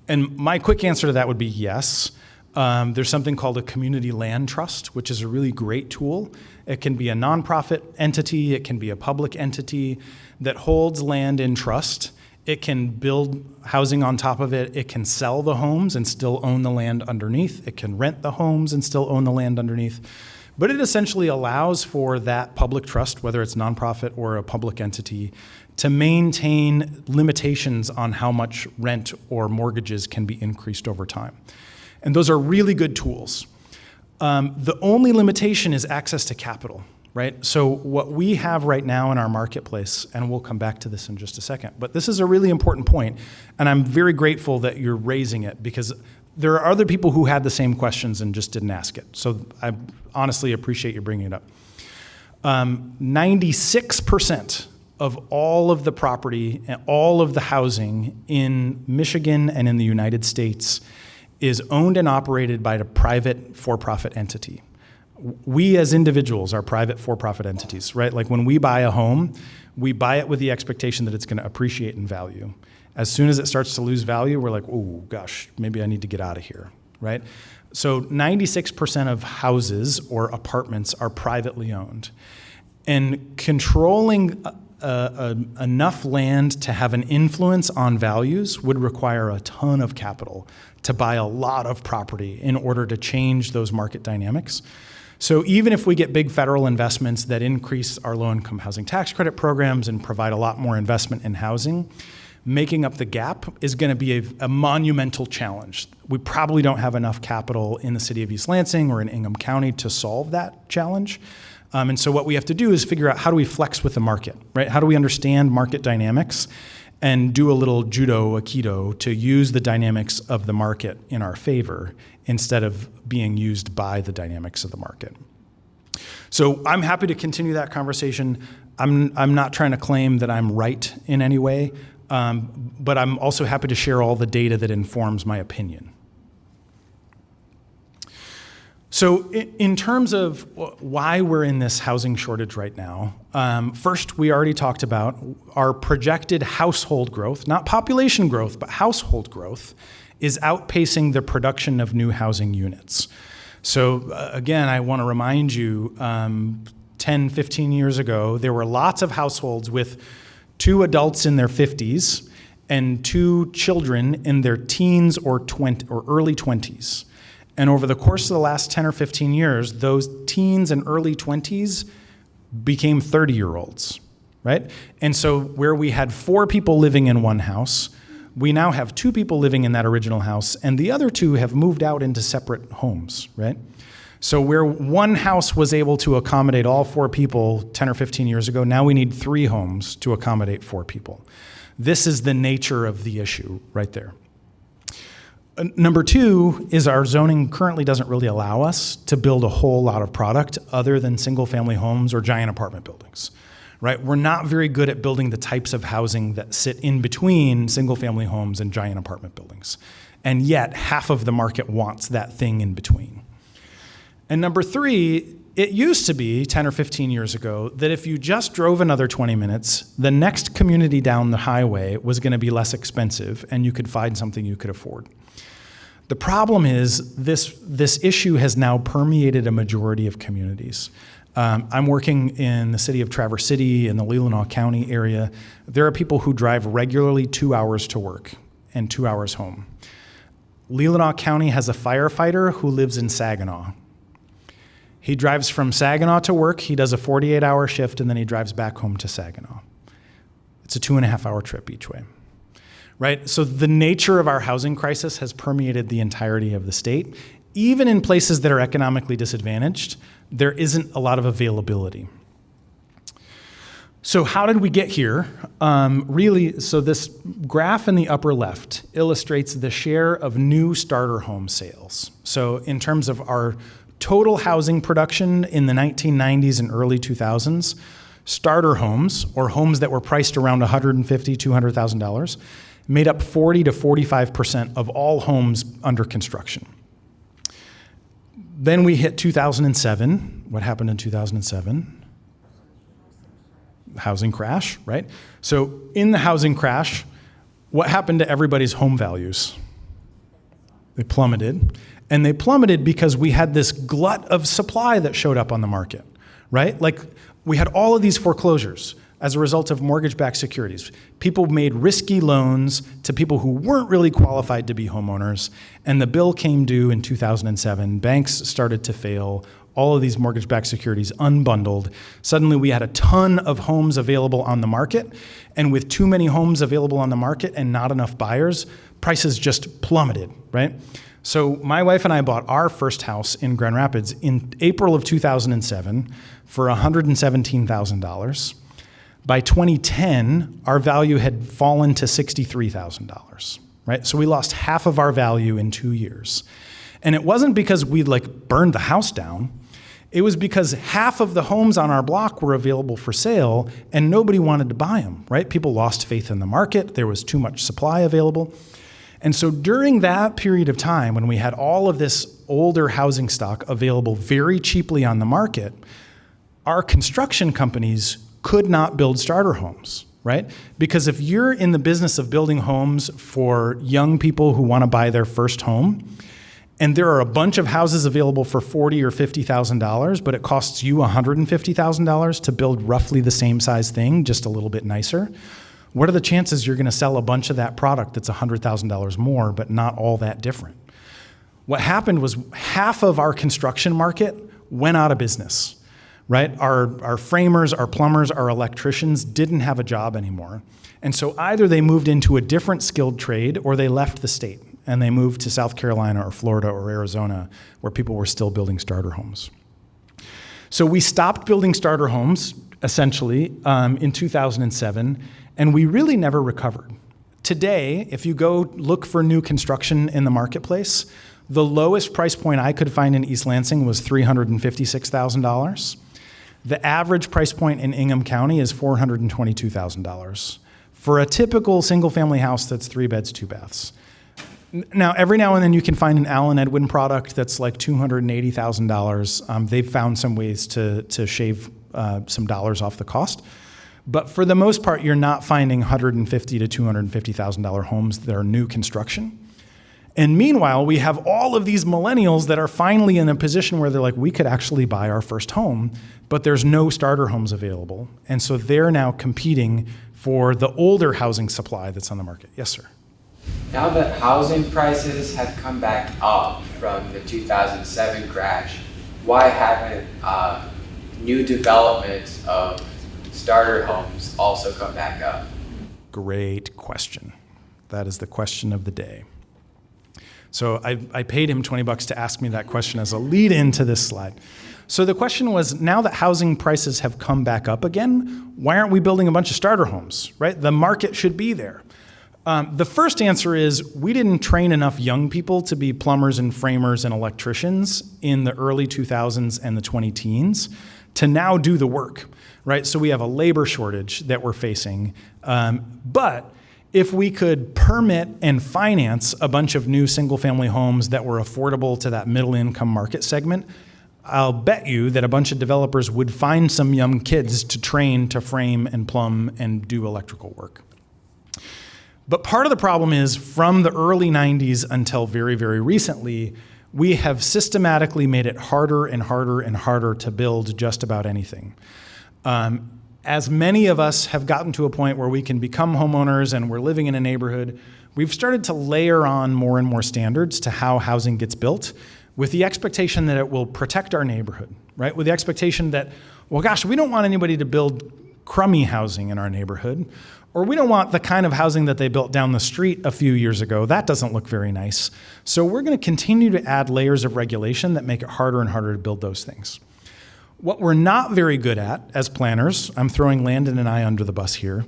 And my quick answer to that would be yes. There's something called a community land trust, which is a really great tool. It can be a nonprofit entity, it can be a public entity that holds land in trust. It can build housing on top of it. It can sell the homes and still own the land underneath. It can rent the homes and still own the land underneath. But it essentially allows for that public trust, whether it's nonprofit or a public entity, to maintain limitations on how much rent or mortgages can be increased over time. And those are really good tools. The only limitation is access to capital, right? So what we have right now in our marketplace, and we'll come back to this in just a second, but this is a really important point, and I'm very grateful that you're raising it because there are other people who had the same questions and just didn't ask it. So I honestly appreciate you bringing it up. 96% of all of the property and all of the housing in Michigan and in the United States is owned and operated by a private for-profit entity. We as individuals are private for-profit entities, right? Like when we buy a home, we buy it with the expectation that it's going to appreciate in value. As soon as it starts to lose value, we're like, oh gosh, maybe I need to get out of here, right? So 96% of houses or apartments are privately owned. And controlling enough land to have an influence on values would require a ton of capital to buy a lot of property in order to change those market dynamics. So even if we get big federal investments that increase our low-income housing tax credit programs and provide a lot more investment in housing, making up the gap is going to be a monumental challenge. We probably don't have enough capital in the city of East Lansing or in Ingham County to solve that challenge. And so what we have to do is figure out how do we flex with the market, right? How do we understand market dynamics and do a little judo, aikido to use the dynamics of the market in our favor instead of being used by the dynamics of the market. So I'm happy to continue that conversation. I'm not trying to claim that I'm right in any way, but I'm also happy to share all the data that informs my opinion. So in terms of why we're in this housing shortage right now, first, we already talked about our projected household growth, not population growth, but household growth, is outpacing the production of new housing units. So again, I want to remind you, 10, 15 years ago, there were lots of households with 2 adults in their 50s and 2 children in their teens or early 20s. And over the course of the last 10 or 15 years, those teens and early 20s became 30-year-olds, right? And so where we had 4 people living in one house, we now have 2 people living in that original house, and the other 2 have moved out into separate homes, right? So where one house was able to accommodate all 4 people 10 or 15 years ago, now we need 3 homes to accommodate 4 people. This is the nature of the issue right there. Number 2 is our zoning currently doesn't really allow us to build a whole lot of product other than single-family homes or giant apartment buildings, right? We're not very good at building the types of housing that sit in between single-family homes and giant apartment buildings. And yet, half of the market wants that thing in between. And number 3, it used to be 10 or 15 years ago that if you just drove another 20 minutes, the next community down the highway was going to be less expensive and you could find something you could afford. The problem is this issue has now permeated a majority of communities. I'm working in the city of Traverse City in the Leelanau County area. There are people who drive regularly 2 hours to work and 2 hours home. Leelanau County has a firefighter who lives in Saginaw. He drives from Saginaw to work. He does a 48-hour shift, and then he drives back home to Saginaw. It's a 2.5-hour trip each way, right? So the nature of our housing crisis has permeated the entirety of the state. Even in places that are economically disadvantaged, there isn't a lot of availability. So how did we get here? So this graph in the upper left illustrates the share of new starter home sales. So in terms of our total housing production in the 1990s and early 2000s, starter homes, or homes that were priced around $150,000, $200,000, made up 40 to 45% of all homes under construction. Then we hit 2007. What happened in 2007? Housing crash, right? So in the housing crash, what happened to everybody's home values? They plummeted. And they plummeted because we had this glut of supply that showed up on the market, right? Like we had all of these foreclosures as a result of mortgage-backed securities. People made risky loans to people who weren't really qualified to be homeowners, and the bill came due in 2007. Banks started to fail. All of these mortgage-backed securities unbundled. Suddenly we had a ton of homes available on the market, and with too many homes available on the market and not enough buyers, prices just plummeted, right? So my wife and I bought our first house in Grand Rapids in April of 2007 for $117,000. By 2010, our value had fallen to $63,000, right? So we lost half of our value in 2 years. And it wasn't because we burned the house down. It was because half of the homes on our block were available for sale and nobody wanted to buy them, right? People lost faith in the market. There was too much supply available. And so during that period of time, when we had all of this older housing stock available very cheaply on the market, our construction companies could not build starter homes, right? Because if you're in the business of building homes for young people who want to buy their first home, and there are a bunch of houses available for $40,000 or $50,000, but it costs you $150,000 to build roughly the same size thing, just a little bit nicer, what are the chances you're going to sell a bunch of that product that's $100,000 more, but not all that different? What happened was half of our construction market went out of business, right? Our framers, our plumbers, our electricians didn't have a job anymore. And so either they moved into a different skilled trade or they left the state and they moved to South Carolina or Florida or Arizona where people were still building starter homes. So we stopped building starter homes, essentially, in 2007, and we really never recovered. Today, if you go look for new construction in the marketplace, the lowest price point I could find in East Lansing was $356,000. The average price point in Ingham County is $422,000 for a typical single-family house that's 3 beds, 2 baths. Now, every now and then you can find an Allen Edwin product that's like $280,000. They've found some ways to shave some dollars off the cost. But for the most part, you're not finding $150,000 to $250,000 homes that are new construction. And meanwhile, we have all of these millennials that are finally in a position where they're like, we could actually buy our first home, but there's no starter homes available. And so they're now competing for the older housing supply that's on the market. Yes, sir. Now that housing prices have come back up from the 2007 crash, why haven't new developments of starter homes also come back up? Great question. That is the question of the day. So I paid him $20 to ask me that question as a lead into this slide. So the question was, now that housing prices have come back up again, why aren't we building a bunch of starter homes, right? The market should be there. The first answer is we didn't train enough young people to be plumbers and framers and electricians in the early 2000s and the 2010s to now do the work, right? So we have a labor shortage that we're facing. But if we could permit and finance a bunch of new single-family homes that were affordable to that middle-income market segment, I'll bet you that a bunch of developers would find some young kids to train to frame and plumb and do electrical work. But part of the problem is from the early 90s until very, very recently, we have systematically made it harder and harder and harder to build just about anything. As many of us have gotten to a point where we can become homeowners and we're living in a neighborhood, we've started to layer on more and more standards to how housing gets built with the expectation that it will protect our neighborhood, right? With the expectation that, well, gosh, we don't want anybody to build crummy housing in our neighborhood, or we don't want the kind of housing that they built down the street a few years ago. That doesn't look very nice. So we're going to continue to add layers of regulation that make it harder and harder to build those things. What we're not very good at as planners, I'm throwing Landon and I under the bus here,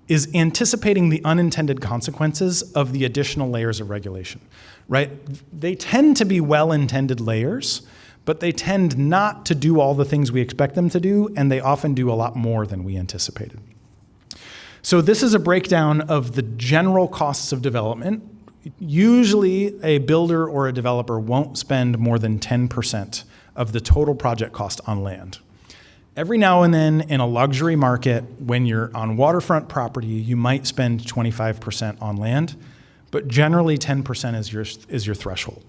is anticipating the unintended consequences of the additional layers of regulation, right? They tend to be well-intended layers, but they tend not to do all the things we expect them to do, and they often do a lot more than we anticipated. So this is a breakdown of the general costs of development. Usually a builder or a developer won't spend more than 10% of the total project cost on land. Every now and then in a luxury market, when you're on waterfront property, you might spend 25% on land, but generally 10% is your threshold.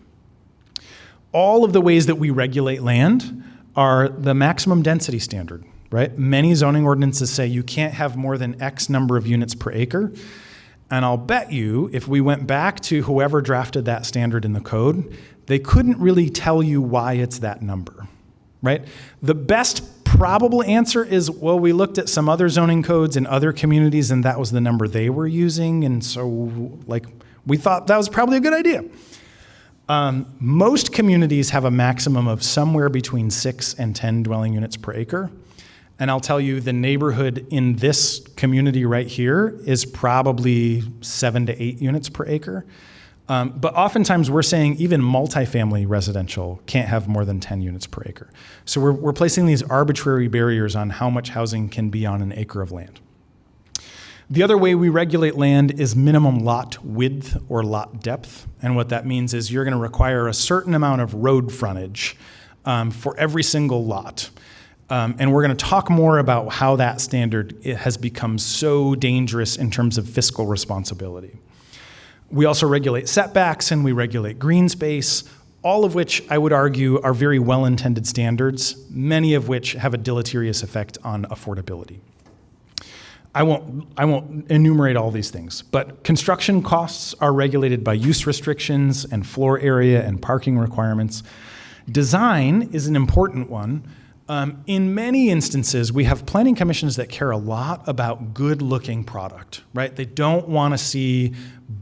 All of the ways that we regulate land are the maximum density standard, right? Many zoning ordinances say you can't have more than X number of units per acre. And I'll bet you, if we went back to whoever drafted that standard in the code, they couldn't really tell you why it's that number, right? The best probable answer is, well, we looked at some other zoning codes in other communities and that was the number they were using. And so we thought that was probably a good idea. Most communities have a maximum of somewhere between 6 and 10 dwelling units per acre. And I'll tell you, the neighborhood in this community right here is probably 7 to 8 units per acre. But oftentimes we're saying even multifamily residential can't have more than 10 units per acre. So we're placing these arbitrary barriers on how much housing can be on an acre of land. The other way we regulate land is minimum lot width or lot depth. And what that means is you're going to require a certain amount of road frontage for every single lot. And we're going to talk more about how that standard has become so dangerous in terms of fiscal responsibility. We also regulate setbacks and we regulate green space, all of which I would argue are very well-intended standards, many of which have a deleterious effect on affordability. I won't enumerate all these things, but construction costs are regulated by use restrictions and floor area and parking requirements. Design is an important one. In many instances, we have planning commissions that care a lot about good-looking product, right? They don't want to see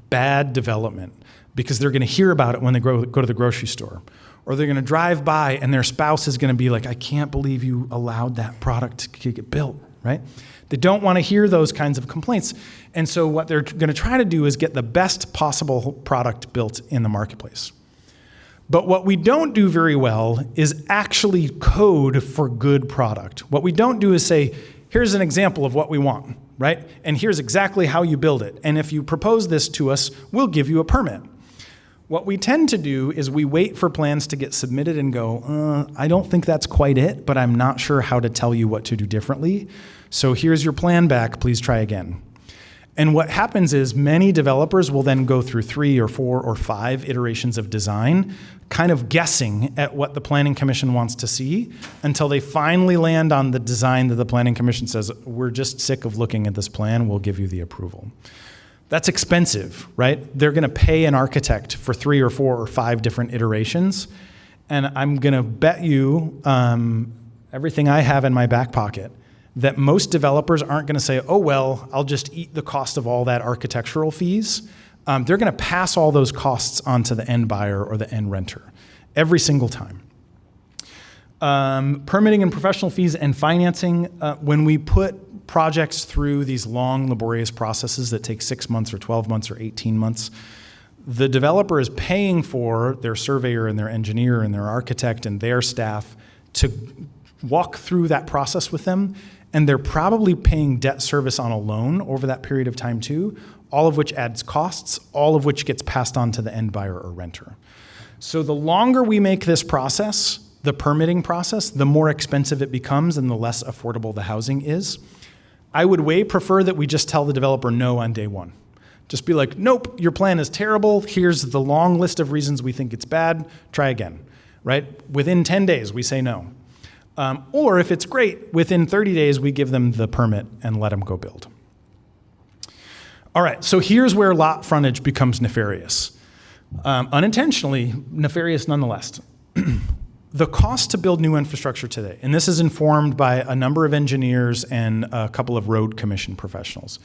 bad development because they're going to hear about it when they go to the grocery store. Or they're going to drive by and their spouse is going to be like, I can't believe you allowed that product to get built, right? They don't want to hear those kinds of complaints. And so what they're going to try to do is get the best possible product built in the marketplace. But what we don't do very well is actually code for good product. What we don't do is say, here's an example of what we want, right? And here's exactly how you build it. And if you propose this to us, we'll give you a permit. What we tend to do is we wait for plans to get submitted and go, I don't think that's quite it, but I'm not sure how to tell you what to do differently. So here's your plan back, please try again. And what happens is many developers will then go through 3 or 4 or 5 iterations of design, kind of guessing at what the Planning Commission wants to see until they finally land on the design that the Planning Commission says, we're just sick of looking at this plan, we'll give you the approval. That's expensive, right? They're going to pay an architect for 3 or 4 or 5 different iterations. And I'm going to bet you everything I have in my back pocket that most developers aren't going to say, oh, well, I'll just eat the cost of all that architectural fees. They're going to pass all those costs onto the end buyer or the end renter every single time. Permitting and professional fees and financing, when we put projects through these long, laborious processes that take 6 months or 12 months or 18 months, the developer is paying for their surveyor and their engineer and their architect and their staff to walk through that process with them. And they're probably paying debt service on a loan over that period of time too, all of which adds costs, all of which gets passed on to the end buyer or renter. So the longer we make this process, the permitting process, the more expensive it becomes and the less affordable the housing is. I would way prefer that we just tell the developer no on day one. Just be like, nope, your plan is terrible. Here's the long list of reasons we think it's bad. Try again, right? Within 10 days, we say no. Or if it's great, within 30 days, we give them the permit and let them go build. All right, so here's where lot frontage becomes nefarious. Unintentionally, nefarious nonetheless. The cost to build new infrastructure today, and this is informed by a number of engineers and a couple of road commission professionals.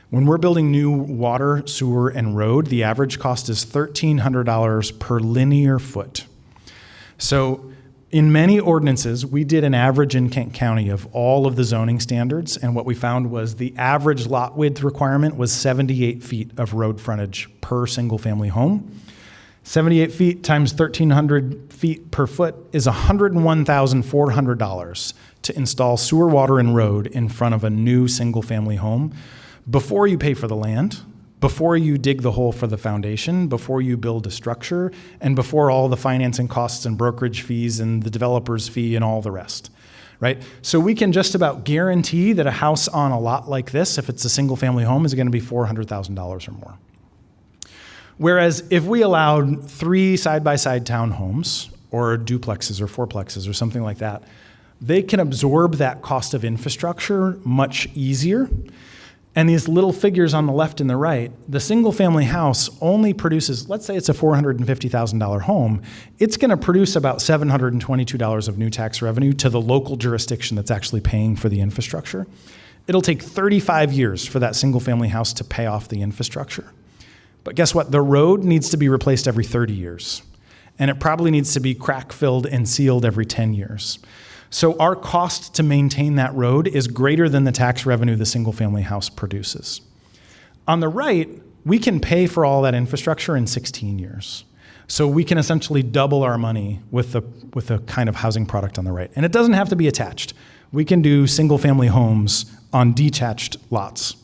When we're building new water, sewer, and road, the average cost is $1,300 per linear foot. So in many ordinances, we did an average in Kent County of all of the zoning standards, and what we found was the average lot width requirement was 78 feet of road frontage per single-family home. 78 feet times 1,300 feet per foot is $101,400 to install sewer, water, and road in front of a new single-family home before you pay for the land, before you dig the hole for the foundation, before you build a structure, and before all the financing costs and brokerage fees and the developer's fee and all the rest, right? So we can just about guarantee that a house on a lot like this, if it's a single-family home, is going to be $400,000 or more. Whereas if we allowed 3 side-by-side townhomes or duplexes or fourplexes or something like that, they can absorb that cost of infrastructure much easier. And these little figures on the left and the right, the single-family house only produces, let's say it's a $450,000 home, it's going to produce about $722 of new tax revenue to the local jurisdiction that's actually paying for the infrastructure. It'll take 35 years for that single-family house to pay off the infrastructure. But guess what? The road needs to be replaced every 30 years. And it probably needs to be crack-filled and sealed every 10 years. So our cost to maintain that road is greater than the tax revenue the single-family house produces. On the right, we can pay for all that infrastructure in 16 years. So we can essentially double our money with the kind of housing product on the right. And it doesn't have to be attached. We can do single-family homes on detached lots.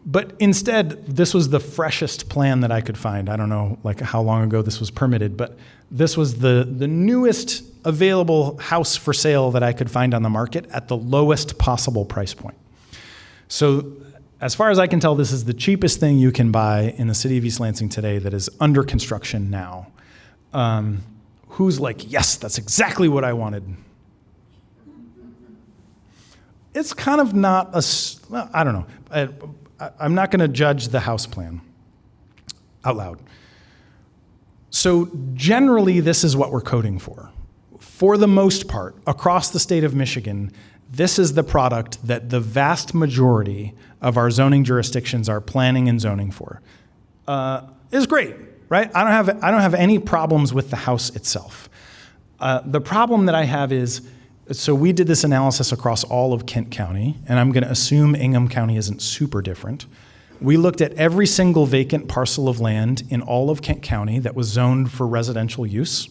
But instead, this was the freshest plan that I could find. I don't know like how long ago this was permitted, but this was the newest available house for sale that I could find on the market at the lowest possible price point. So as far as I can tell, this is the cheapest thing you can buy in the city of East Lansing today that is under construction now. Who's like, yes, that's exactly what I wanted? It's kind of not well, I don't know. I'm not going to judge the house plan out loud. So generally, this is what we're coding for. For the most part, across the state of Michigan, this is the product that the vast majority of our zoning jurisdictions are planning and zoning for. Is great, right? I don't have any problems with the house itself. The problem that I have is, so we did this analysis across all of Kent County, and I'm going to assume Ingham County isn't super different. We looked at every single vacant parcel of land in all of Kent County that was zoned for residential use.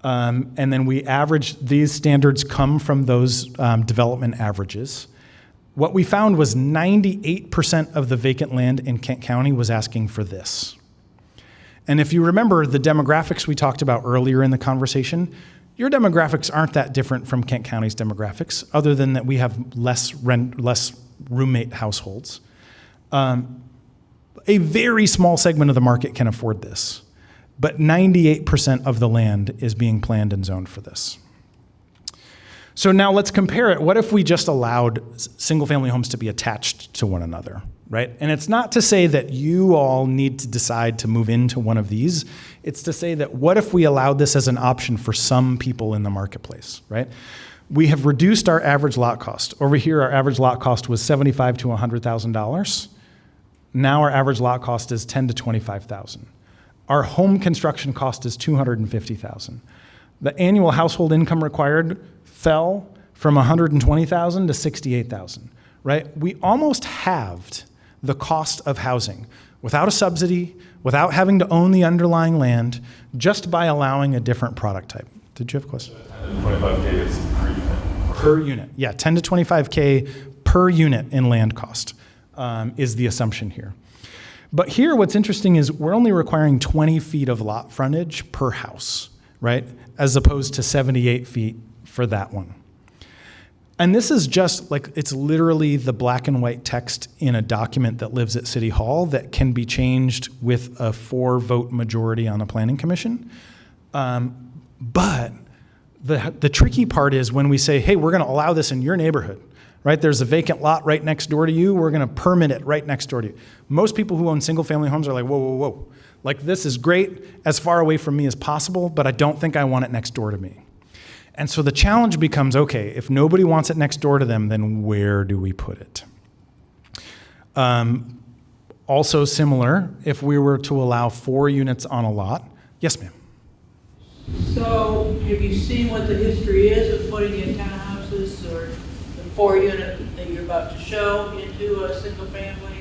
And then we averaged, these standards come from those development averages. What we found was 98% of the vacant land in Kent County was asking for this. And if you remember the demographics we talked about earlier in the conversation, your demographics aren't that different from Kent County's demographics, other than that we have less roommate households. A very small segment of the market can afford this, but 98% of the land is being planned and zoned for this. So now let's compare it. What if we just allowed single-family homes to be attached to one another, right? And it's not to say that you all need to decide to move into one of these. It's to say that what if we allowed this as an option for some people in the marketplace, right? We have reduced our average lot cost. Over here, our average lot cost was $75,000 to $100,000. Now our average lot cost is $10,000 to $25,000. Our home construction cost is $250,000. The annual household income required fell from $120,000 to $68,000, right? We almost halved the cost of housing without a subsidy, without having to own the underlying land, just by allowing a different product type. Did you have a question? 10 to 25K is per unit. Per unit, yeah, 10 to 25K per unit in land cost is the assumption here. But here, what's interesting is we're only requiring 20 feet of lot frontage per house, right? As opposed to 78 feet for that one. And this is just like, it's literally the black and white text in a document that lives at City Hall that can be changed with a 4-vote majority on the Planning Commission. But the tricky part is when we say, hey, we're going to allow this in your neighborhood, right? There's a vacant lot right next door to you. We're going to permit it right next door to you. Most people who own single-family homes are like, whoa, whoa, whoa. Like, this is great, as far away from me as possible, but I don't think I want it next door to me. And so the challenge becomes, okay, if nobody wants it next door to them, then where do we put it? Also similar, if we were to allow 4 units on a lot. Yes, ma'am. So have you seen what the history is of putting in townhouses or the 4-unit that you're about to show into a single family?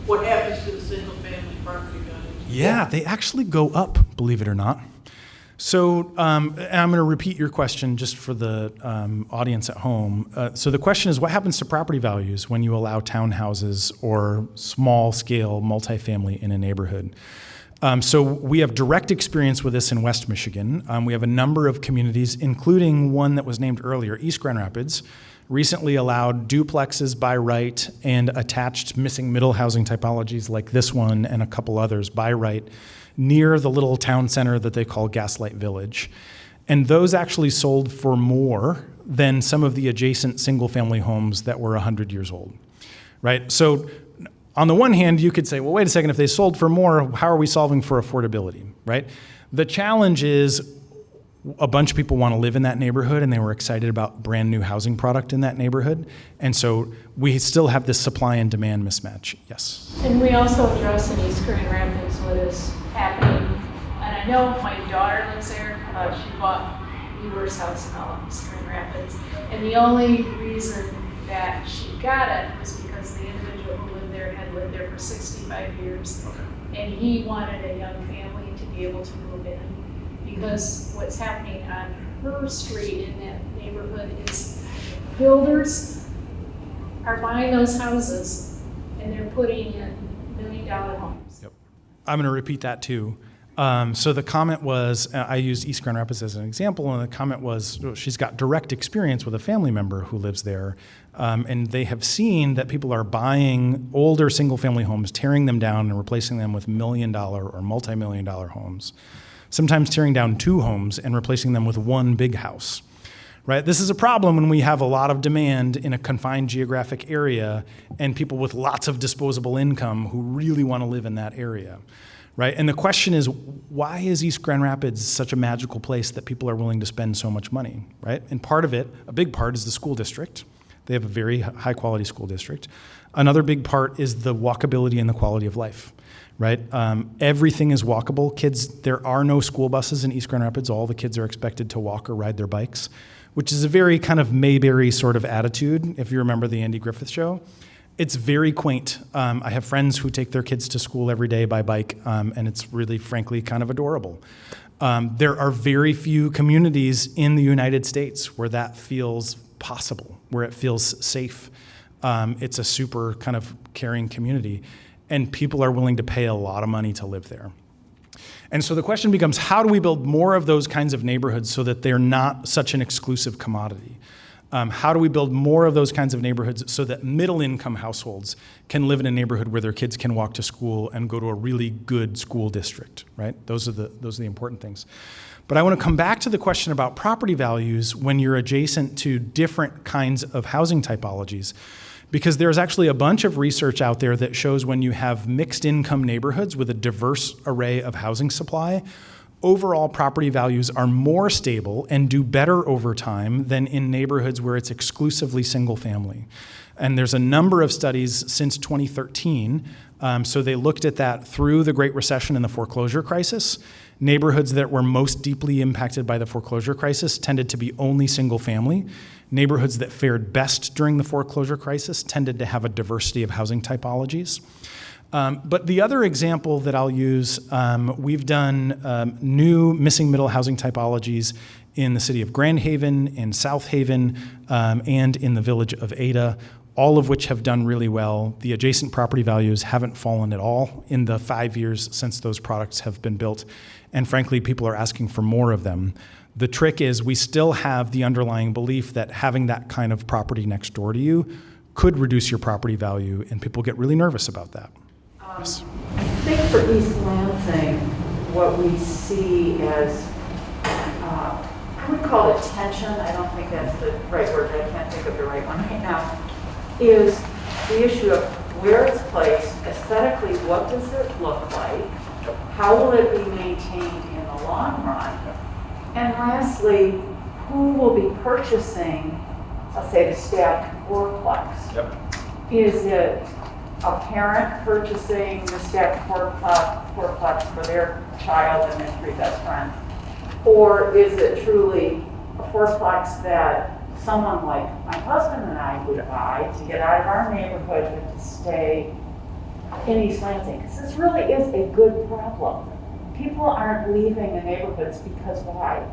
What happens to the single family property values? Yeah, they actually go up, believe it or not. So and I'm going to repeat your question just for the audience at home. So the question is, what happens to property values when you allow townhouses or small-scale multifamily in a neighborhood? So we have direct experience with this in West Michigan. We have a number of communities, including one that was named earlier, East Grand Rapids, recently allowed duplexes by right and attached missing middle housing typologies like this one and a couple others by right near the little town center that they call Gaslight Village. And those actually sold for more than some of the adjacent single-family homes that were 100 years old, right? So on the one hand, you could say, well, wait a second, if they sold for more, how are we solving for affordability, right? The challenge is a bunch of people want to live in that neighborhood and they were excited about brand new housing product in that neighborhood. And so we still have this supply and demand mismatch. Yes. And we also address in East Grand Rapids what is happening. And I know my daughter lives there. She bought Weaver's house in East Grand Rapids. And the only reason that she got it was because the individual who lived there had lived there for 65 years. And he wanted a young family to be able to move in. Because what's happening on her street in that neighborhood is builders are buying those houses and they're putting in $1 million homes. Yep. I'm going to repeat that too. So the comment was, I used East Grand Rapids as an example, and the comment was, she's got direct experience with a family member who lives there, and they have seen that people are buying older single-family homes, tearing them down and replacing them with $1 million or multi-million-dollar homes, sometimes tearing down 2 homes and replacing them with 1 big house. Right? This is a problem when we have a lot of demand in a confined geographic area and people with lots of disposable income who really want to live in that area. Right? And the question is, why is East Grand Rapids such a magical place that people are willing to spend so much money? Right? And part of it, a big part, is the school district. They have a very high quality school district. Another big part is the walkability and the quality of life. Right? Everything is walkable. Kids, there are no school buses in East Grand Rapids. All the kids are expected to walk or ride their bikes, which is a very kind of Mayberry sort of attitude, if you remember the Andy Griffith Show. It's very quaint. I have friends who take their kids to school every day by bike, and it's really, frankly, kind of adorable. There are very few communities in the United States where that feels possible, where it feels safe. It's a super kind of caring community, and people are willing to pay a lot of money to live there. And so the question becomes, how do we build more of those kinds of neighborhoods so that they're not such an exclusive commodity? How do we build more of those kinds of neighborhoods so that middle-income households can live in a neighborhood where their kids can walk to school and go to a really good school district, right? Those are the important things. But I want to come back to the question about property values when you're adjacent to different kinds of housing typologies, because there's actually a bunch of research out there that shows when you have mixed-income neighborhoods with a diverse array of housing supply, overall property values are more stable and do better over time than in neighborhoods where it's exclusively single family. And there's a number of studies since 2013. So they looked at that through the Great Recession and the foreclosure crisis. Neighborhoods that were most deeply impacted by the foreclosure crisis tended to be only single family. Neighborhoods that fared best during the foreclosure crisis tended to have a diversity of housing typologies. But the other example that I'll use, we've done new missing middle housing typologies in the city of Grand Haven, in South Haven, and in the village of Ada, all of which have done really well. The adjacent property values haven't fallen at all in the 5 years since those products have been built. And frankly, people are asking for more of them. The trick is we still have the underlying belief that having that kind of property next door to you could reduce your property value, and people get really nervous about that. Yes. I think for East Lansing, what we see as, I would call it tension. I don't think that's the right word. I can't think of the right one right now. is the issue of where it's placed, aesthetically, what does it look like? How will it be maintained in the long run? And lastly, who will be purchasing, let's say, the staffed fourplex? Yep. Is it a parent purchasing the staffed fourplex for their child and their 3 best friends? Or is it truly a fourplex that someone like my husband and I would buy to get out of our neighborhood and to stay in East Lansing? Because this really is a good problem. People aren't leaving the neighborhoods because why?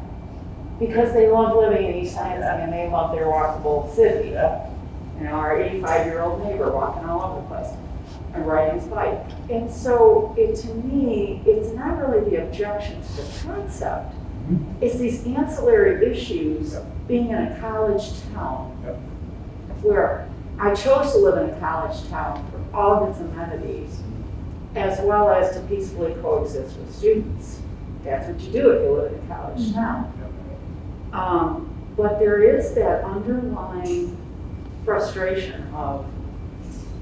Because they love living in East Lansing and they love their walkable city. You know, our 85-year-old neighbor walking all over the place and riding his bike. And so, to me, it's not really the objection to the concept. It's these ancillary issues being in a college town where I chose to live in a college town for all of its amenities, as well as to peacefully coexist with students. That's what you do if you live in a college town. But there is that underlying frustration of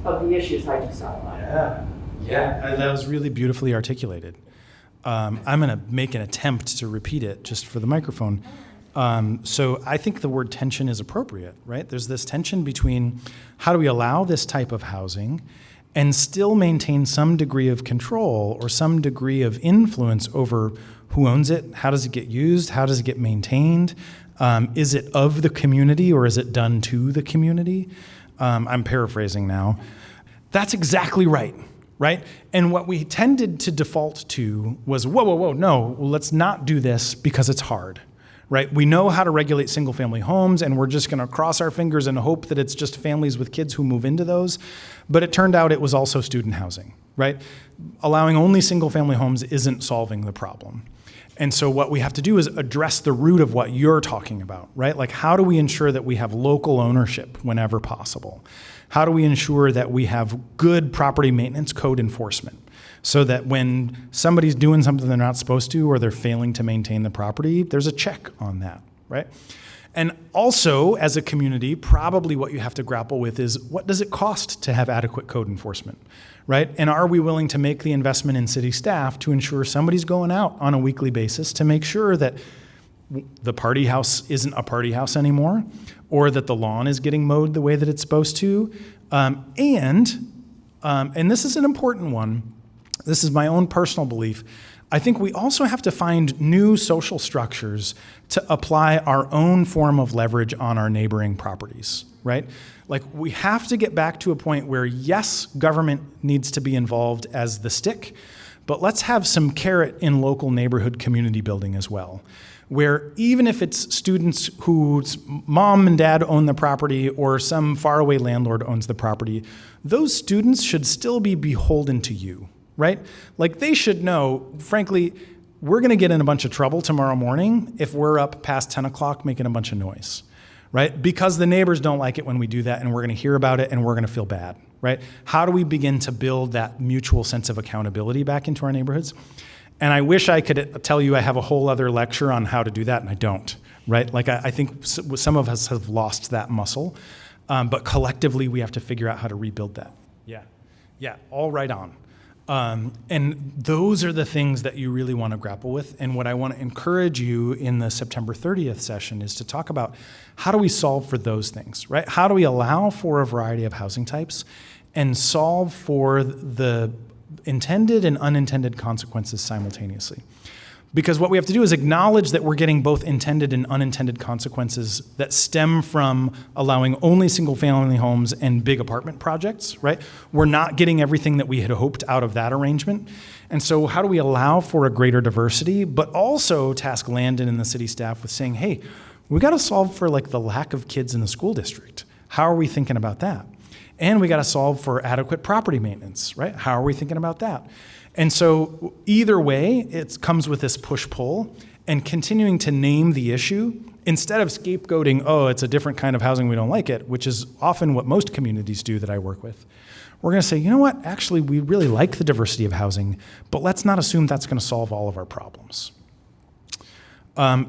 the issues I just outlined. Yeah, that was really beautifully articulated. I'm going to make an attempt to repeat it just for the microphone. So I think the word tension is appropriate, right? There's this tension between how do we allow this type of housing and still maintain some degree of control or some degree of influence over who owns it, how does it get used, how does it get maintained, is it of the community or is it done to the community? I'm paraphrasing now. That's exactly right. Right? And what we tended to default to was, whoa, no, let's not do this because it's hard, right? We know how to regulate single family homes and we're just gonna cross our fingers and hope that it's just families with kids who move into those. But it turned out it was also student housing, right? Allowing only single family homes isn't solving the problem. And so what we have to do is address the root of what you're talking about, right? Like how do we ensure that we have local ownership whenever possible? How do we ensure that we have good property maintenance code enforcement so that when somebody's doing something they're not supposed to or they're failing to maintain the property, there's a check on that, right? And also, as a community, probably what you have to grapple with is what does it cost to have adequate code enforcement, right? And are we willing to make the investment in city staff to ensure somebody's going out on a weekly basis to make sure that the party house isn't a party house anymore, or that the lawn is getting mowed the way that it's supposed to. And this is an important one, this is my own personal belief, I think we also have to find new social structures to apply our own form of leverage on our neighboring properties, right? Like we have to get back to a point where yes, government needs to be involved as the stick, but let's have some carrot in local neighborhood community building as well, where even if it's students whose mom and dad own the property or some faraway landlord owns the property, those students should still be beholden to you, right? Like they should know, frankly, we're gonna get in a bunch of trouble tomorrow morning if we're up past 10 o'clock making a bunch of noise, right? Because the neighbors don't like it when we do that and we're gonna hear about it and we're gonna feel bad, right? How do we begin to build that mutual sense of accountability back into our neighborhoods? And I wish I could tell you I have a whole other lecture on how to do that, and I don't, right? Like I think some of us have lost that muscle, but collectively we have to figure out how to rebuild that. Yeah, all right on. And those are the things that you really want to grapple with. And what I want to encourage you in the September 30th session is to talk about how do we solve for those things, right? How do we allow for a variety of housing types and solve for the intended and unintended consequences simultaneously? Because what we have to do is acknowledge that we're getting both intended and unintended consequences that stem from allowing only single family homes and big apartment projects, right? We're not getting everything that we had hoped out of that arrangement. And so how do we allow for a greater diversity, but also task Landon and the city staff with saying, hey, we got to solve for like the lack of kids in the school district. How are we thinking about that? And we got to solve for adequate property maintenance, right? How are we thinking about that? And so either way, it comes with this push-pull and continuing to name the issue instead of scapegoating, oh, it's a different kind of housing, we don't like it, which is often what most communities do that I work with. We're going to say, you know what, actually, we really like the diversity of housing, but let's not assume that's going to solve all of our problems.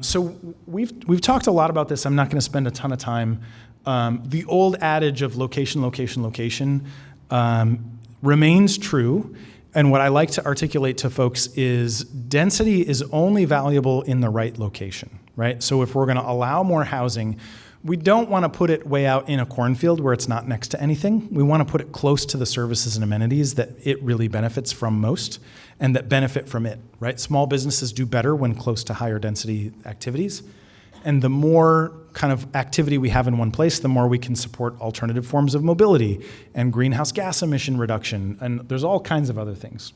So we've talked a lot about this. I'm not going to spend a ton of time The old adage of location, location, location remains true. And what I like to articulate to folks is density is only valuable in the right location, right? So if we're going to allow more housing, we don't want to put it way out in a cornfield where it's not next to anything. We want to put it close to the services and amenities that it really benefits from most and that benefit from it, right? Small businesses do better when close to higher density activities. And the more kind of activity we have in one place, the more we can support alternative forms of mobility and greenhouse gas emission reduction. And there's all kinds of other things.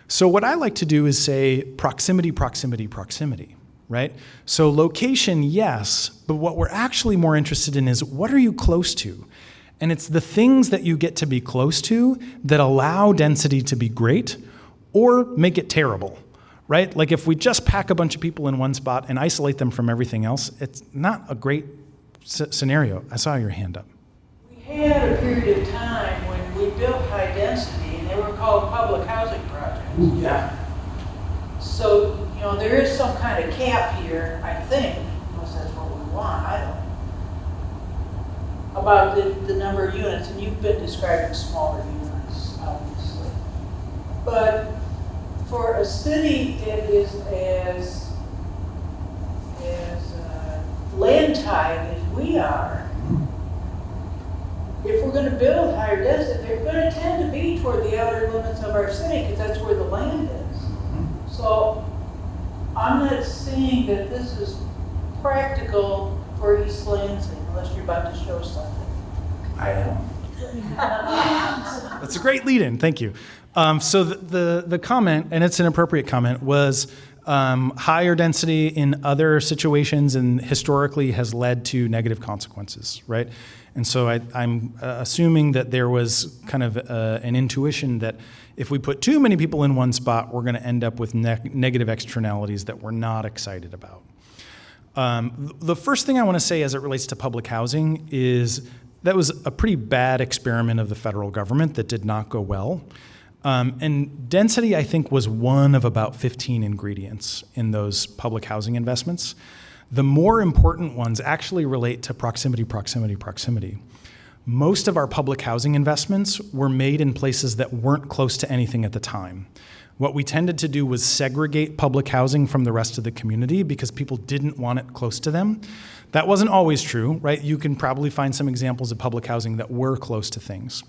So what I like to do is say proximity, proximity, proximity, right? So location, yes, but what we're actually more interested in is what are you close to? And it's the things that you get to be close to that allow density to be great or make it terrible. Right? Like if we just pack a bunch of people in one spot and isolate them from everything else, it's not a great scenario. I saw your hand up. We had a period of time when we built high density and they were called public housing projects. Yeah. So, there is some kind of cap here, I think, unless that's what we want, I don't know, about the number of units, and you've been describing smaller units, obviously. But for a city that is as land tight as we are, if we're going to build higher density, they're going to tend to be toward the outer limits of our city because that's where the land is. So I'm not saying that this is practical for East Lansing unless you're about to show something. I am. That's a great lead-in. Thank you. So the comment, and it's an appropriate comment, was higher density in other situations and historically has led to negative consequences, right? And so I'm assuming that there was kind of an intuition that if we put too many people in one spot, we're going to end up with negative externalities that we're not excited about. The first thing I want to say as it relates to public housing is that was a pretty bad experiment of the federal government that did not go well. And density, I think, was one of about 15 ingredients in those public housing investments. The more important ones actually relate to proximity, proximity, proximity. Most of our public housing investments were made in places that weren't close to anything at the time. What we tended to do was segregate public housing from the rest of the community because people didn't want it close to them. That wasn't always true, right? You can probably find some examples of public housing that were close to things.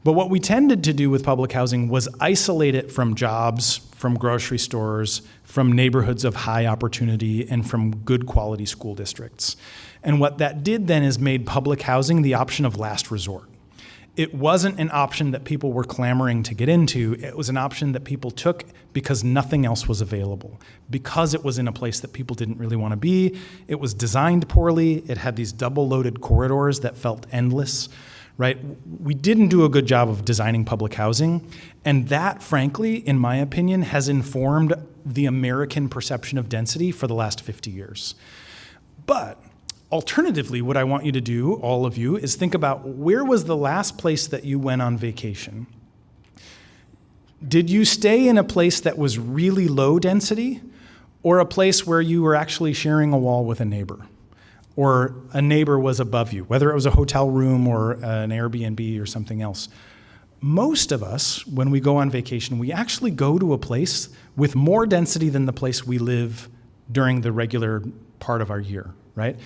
But what we tended to do with public housing was isolate it from jobs, from grocery stores, from neighborhoods of high opportunity, and from good quality school districts. And what that did then is made public housing the option of last resort. It wasn't an option that people were clamoring to get into. It was an option that people took because nothing else was available, because it was in a place that people didn't really want to be. It was designed poorly. It had these double-loaded corridors that felt endless. Right? We didn't do a good job of designing public housing, and that, frankly, in my opinion, has informed the American perception of density for the last 50 years. But alternatively, what I want you to do, all of you, is think about where was the last place that you went on vacation? Did you stay in a place that was really low density, or a place where you were actually sharing a wall with a neighbor? Or a neighbor was above you, whether it was a hotel room or an Airbnb or something else. Most of us, when we go on vacation, we actually go to a place with more density than the place we live during the regular part of our year, right?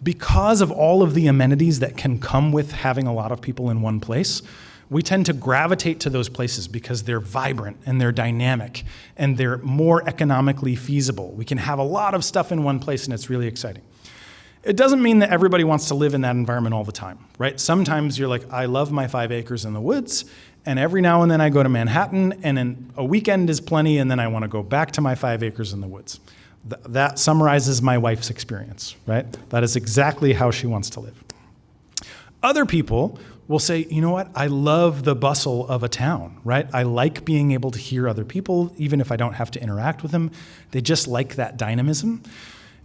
Because of all of the amenities that can come with having a lot of people in one place, we tend to gravitate to those places because they're vibrant and they're dynamic and they're more economically feasible. We can have a lot of stuff in one place and it's really exciting. It doesn't mean that everybody wants to live in that environment all the time, right? Sometimes you're like, I love my 5 acres in the woods, and every now and then I go to Manhattan, and then a weekend is plenty, and then I want to go back to my 5 acres in the woods. That summarizes my wife's experience, right? That is exactly how she wants to live. Other people will say, you know what? I love the bustle of a town, right? I like being able to hear other people, even if I don't have to interact with them. They just like that dynamism.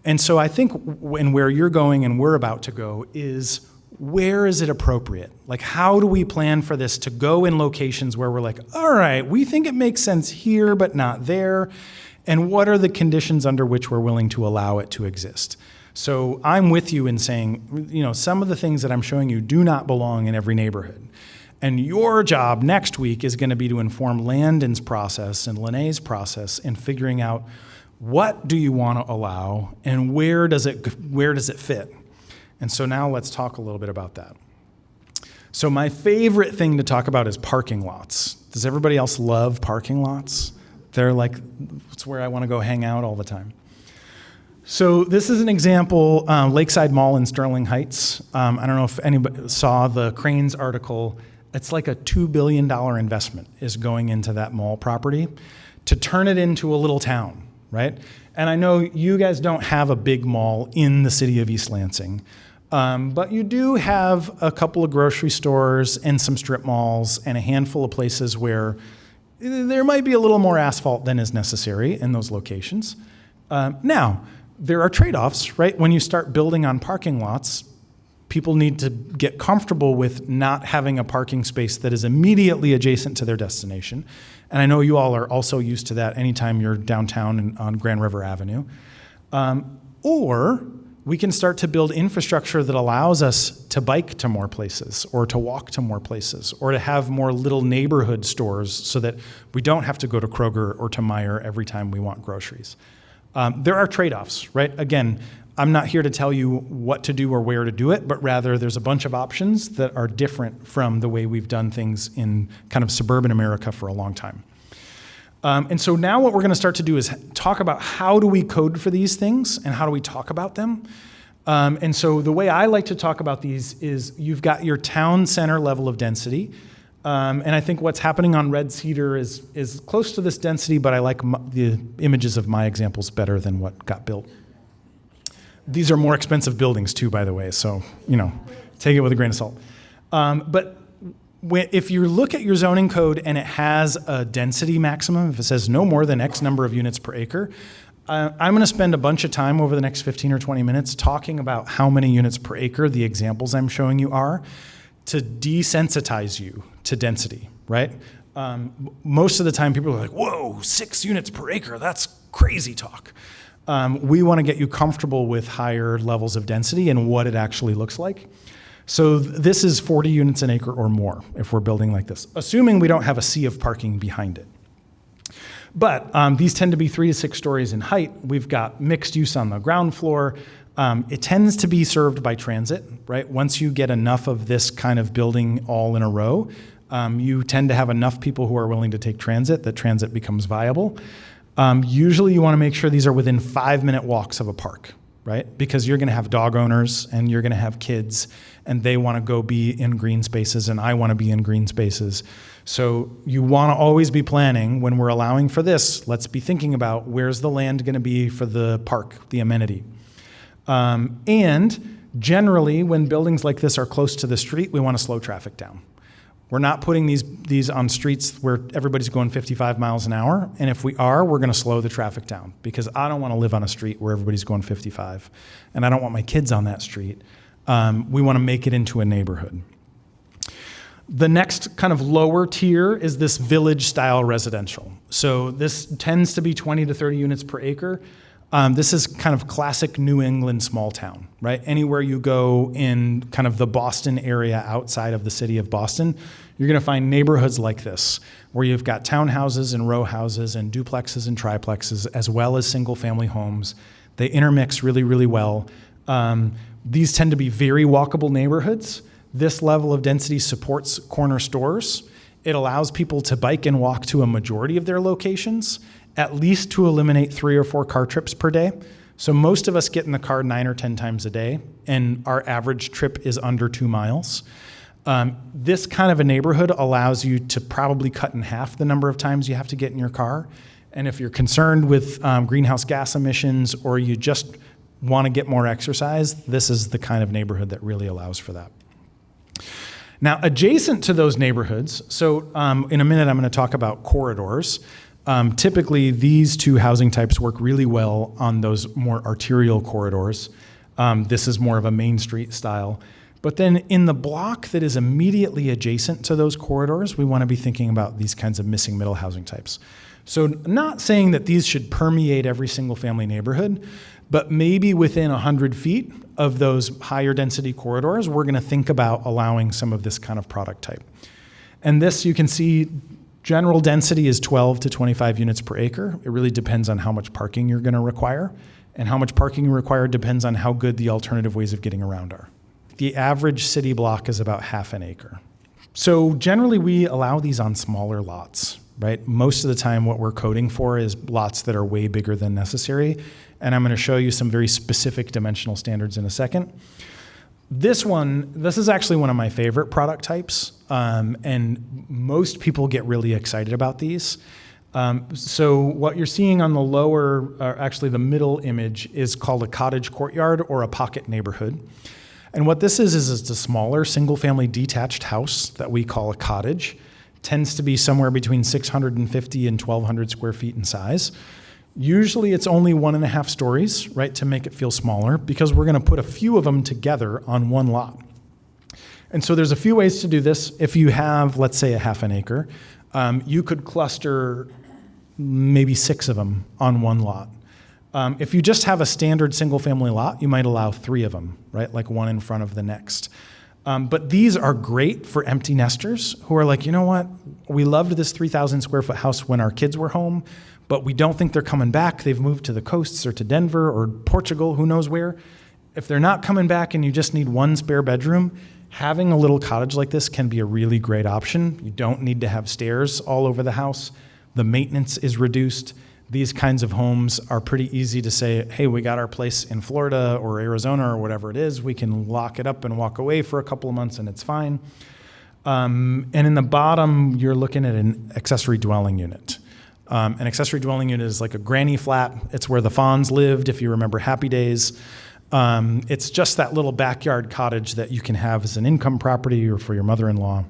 And so I think when where you're going and we're about to go is, where is it appropriate? Like, how do we plan for this to go in locations where we're like, all right, we think it makes sense here, but not there. And what are the conditions under which we're willing to allow it to exist? So I'm with you in saying, some of the things that I'm showing you do not belong in every neighborhood. And your job next week is going to be to inform Landon's process and Lene's process in figuring out what do you want to allow and where does it fit. And so now let's talk a little bit about that. So my favorite thing to talk about is parking lots. Does everybody else love parking lots? They're like, it's where I want to go hang out all the time. So this is an example, Lakeside Mall in Sterling Heights. I don't know if anybody saw the Cranes article. It's like a $2 billion investment is going into that mall property to turn it into a little town, right? And I know you guys don't have a big mall in the city of East Lansing, but you do have a couple of grocery stores and some strip malls and a handful of places where there might be a little more asphalt than is necessary in those locations. Now, there are trade-offs, right? When you start building on parking lots, people need to get comfortable with not having a parking space that is immediately adjacent to their destination. And I know you all are also used to that anytime you're downtown on Grand River Avenue. Or we can start to build infrastructure that allows us to bike to more places or to walk to more places or to have more little neighborhood stores so that we don't have to go to Kroger or to Meijer every time we want groceries. There are trade-offs, right? Again, I'm not here to tell you what to do or where to do it, but rather there's a bunch of options that are different from the way we've done things in kind of suburban America for a long time. And so now what we're going to start to do is talk about how do we code for these things and how do we talk about them. And so the way I like to talk about these is you've got your town center level of density. And I think what's happening on Red Cedar is close to this density, but I like the images of my examples better than what got built. These are more expensive buildings too, by the way, so, take it with a grain of salt. But if you look at your zoning code and it has a density maximum, if it says no more than X number of units per acre, I'm going to spend a bunch of time over the next 15 or 20 minutes talking about how many units per acre the examples I'm showing you are to desensitize you to density, right? Most of the time people are like, whoa, 6 units per acre, that's crazy talk. We want to get you comfortable with higher levels of density and what it actually looks like. So this is 40 units an acre or more if we're building like this, assuming we don't have a sea of parking behind it. But these tend to be 3 to 6 stories in height. We've got mixed use on the ground floor. It tends to be served by transit, right? Once you get enough of this kind of building all in a row, you tend to have enough people who are willing to take transit that transit becomes viable. Usually you want to make sure these are within 5-minute walks of a park, right? Because you're going to have dog owners and you're going to have kids and they want to go be in green spaces and I want to be in green spaces. So you want to always be planning when we're allowing for this, let's be thinking about where's the land going to be for the park, the amenity. And generally when buildings like this are close to the street, we want to slow traffic down. We're not putting these on streets where everybody's going 55 miles an hour. And if we are, we're going to slow the traffic down because I don't want to live on a street where everybody's going 55. And I don't want my kids on that street. We want to make it into a neighborhood. The next kind of lower tier is this village style residential. So this tends to be 20 to 30 units per acre. This is kind of classic New England small town, right? Anywhere you go in kind of the Boston area outside of the city of Boston, you're going to find neighborhoods like this, where you've got townhouses and row houses and duplexes and triplexes, as well as single family homes. They intermix really, really well. These tend to be very walkable neighborhoods. This level of density supports corner stores. It allows people to bike and walk to a majority of their locations, at least to eliminate 3 or 4 car trips per day. So most of us get in the car 9 or 10 times a day, and our average trip is under 2 miles. This kind of a neighborhood allows you to probably cut in half the number of times you have to get in your car. And if you're concerned with greenhouse gas emissions or you just want to get more exercise, this is the kind of neighborhood that really allows for that. Now, adjacent to those neighborhoods, so in a minute I'm going to talk about corridors. Typically, these 2 housing types work really well on those more arterial corridors. This is more of a Main Street style. But then in the block that is immediately adjacent to those corridors, we want to be thinking about these kinds of missing middle housing types. So not saying that these should permeate every single family neighborhood, but maybe within 100 feet of those higher density corridors, we're gonna think about allowing some of this kind of product type. And this, you can see, general density is 12 to 25 units per acre. It really depends on how much parking you're gonna require. And how much parking you require depends on how good the alternative ways of getting around are. The average city block is about half an acre. So generally we allow these on smaller lots, right? Most of the time what we're coding for is lots that are way bigger than necessary. And I'm gonna show you some very specific dimensional standards in a second. This is actually one of my favorite product types. And most people get really excited about these. So what you're seeing on the lower, or actually the middle image, is called a cottage courtyard or a pocket neighborhood. And what this is it's a smaller single-family detached house that we call a cottage. It tends to be somewhere between 650 and 1,200 square feet in size. Usually it's only 1.5 stories, right, to make it feel smaller, because we're gonna put a few of them together on one lot. And so there's a few ways to do this. If you have, let's say, a half an acre, you could cluster maybe 6 of them on one lot. If you just have a standard single-family lot, you might allow 3 of them, right? Like one in front of the next. But these are great for empty nesters who are like, you know what? We loved this 3,000 square foot house when our kids were home, but we don't think they're coming back. They've moved to the coasts or to Denver or Portugal, who knows where. If they're not coming back and you just need one spare bedroom, having a little cottage like this can be a really great option. You don't need to have stairs all over the house. The maintenance is reduced. These kinds of homes are pretty easy to say, hey, we got our place in Florida or Arizona or whatever it is. We can lock it up and walk away for a couple of months and it's fine. And in the bottom, you're looking at an accessory dwelling unit. An accessory dwelling unit is like a granny flat. It's where the Fonz lived, if you remember Happy Days. It's just that little backyard cottage that you can have as an income property or for your mother-in-law.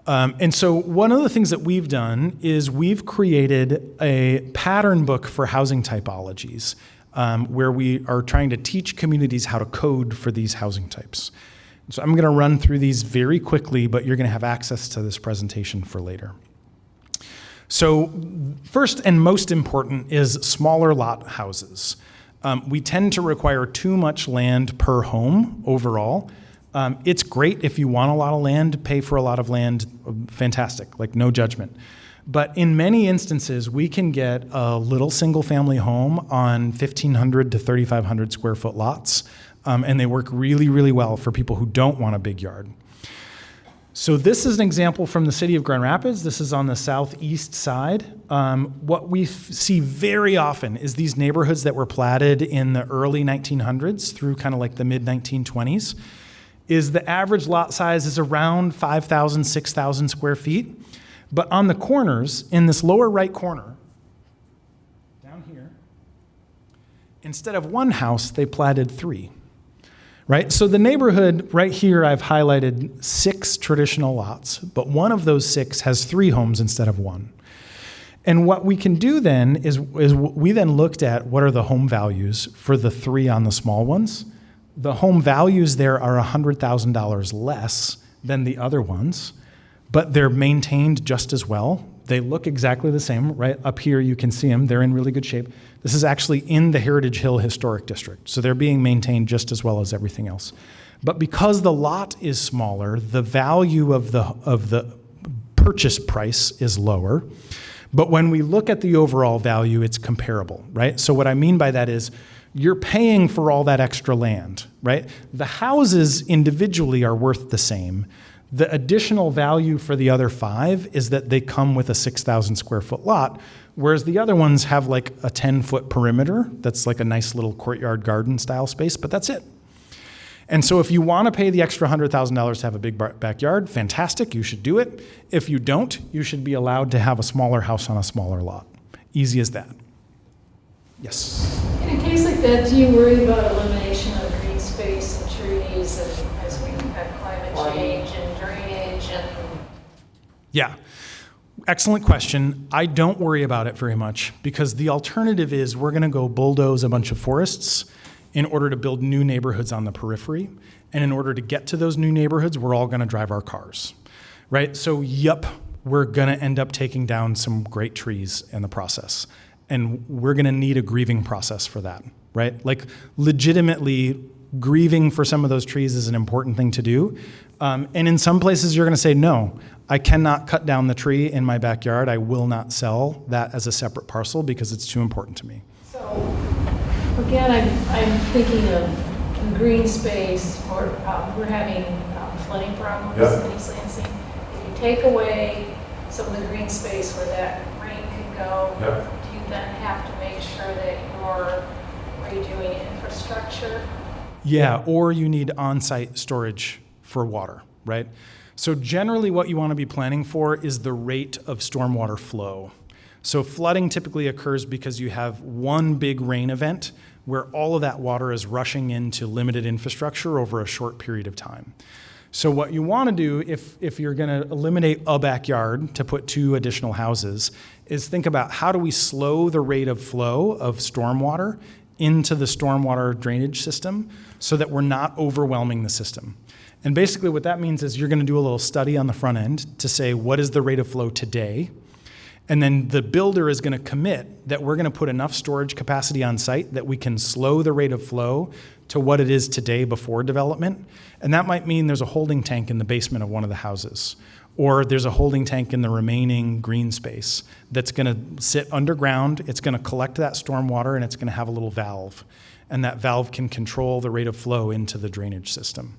And so one of the things that we've done is we've created a pattern book for housing typologies, where we are trying to teach communities how to code for these housing types. So I'm gonna run through these very quickly, but you're gonna have access to this presentation for later. So first and most important is smaller lot houses. We tend to require too much land per home overall. It's great if you want a lot of land, pay for a lot of land, fantastic, like no judgment. But in many instances, we can get a little single family home on 1,500 to 3,500 square foot lots, and they work really, really well for people who don't want a big yard. So this is an example from the city of Grand Rapids. This is on the southeast side. What we see very often is these neighborhoods that were platted in the early 1900s through kind of like the mid 1920s. Is the average lot size is around 5,000, 6,000 square feet. But on the corners, in this lower right corner, down here, instead of one house, they platted 3, right? So the neighborhood right here, I've highlighted 6 traditional lots, but one of those 6 has 3 homes instead of 1. And what we can do then is we then looked at what are the home values for the 3 on the small ones. The home values there are $100,000 less than the other ones, but they're maintained just as well. They look exactly the same. Right up here, you can see them. They're in really good shape. This is actually in the Heritage Hill Historic District, so they're being maintained just as well as everything else. But because the lot is smaller, the value of the purchase price is lower. But when we look at the overall value, it's comparable, right? So what I mean by that is, you're paying for all that extra land, right? The houses individually are worth the same. The additional value for the other 5 is that they come with a 6,000 square foot lot, whereas the other ones have like a 10-foot perimeter that's like a nice little courtyard garden style space, but that's it. And so if you want to pay the extra $100,000 to have a big backyard, fantastic, you should do it. If you don't, you should be allowed to have a smaller house on a smaller lot. Easy as that. Yes? In a case like that, do you worry about elimination of green space and trees and as we have climate change and drainage and? Yeah, excellent question. I don't worry about it very much because the alternative is we're gonna go bulldoze a bunch of forests in order to build new neighborhoods on the periphery. And in order to get to those new neighborhoods, we're all gonna drive our cars, right? So, yep, we're gonna end up taking down some great trees in the process. And we're gonna need a grieving process for that, right? Like legitimately grieving for some of those trees is an important thing to do. And in some places you're gonna say, no, I cannot cut down the tree in my backyard. I will not sell that as a separate parcel because it's too important to me. So, again, I'm thinking of green space, or we're having flooding problems in East Lansing. If you take away some of the green space where that rain could go, do you then have to make sure that you're redoing infrastructure? Yeah, or you need on-site storage for water, right? So generally what you want to be planning for is the rate of stormwater flow. So flooding typically occurs because you have one big rain event where all of that water is rushing into limited infrastructure over a short period of time. So what you want to do if you're going to eliminate a backyard to put 2 additional houses is think about how do we slow the rate of flow of stormwater into the stormwater drainage system so that we're not overwhelming the system. And basically what that means is you're going to do a little study on the front end to say what is the rate of flow today. And then the builder is going to commit that we're going to put enough storage capacity on site that we can slow the rate of flow to what it is today before development. And that might mean there's a holding tank in the basement of one of the houses, or there's a holding tank in the remaining green space that's going to sit underground. It's going to collect that storm water and it's going to have a little valve. And that valve can control the rate of flow into the drainage system.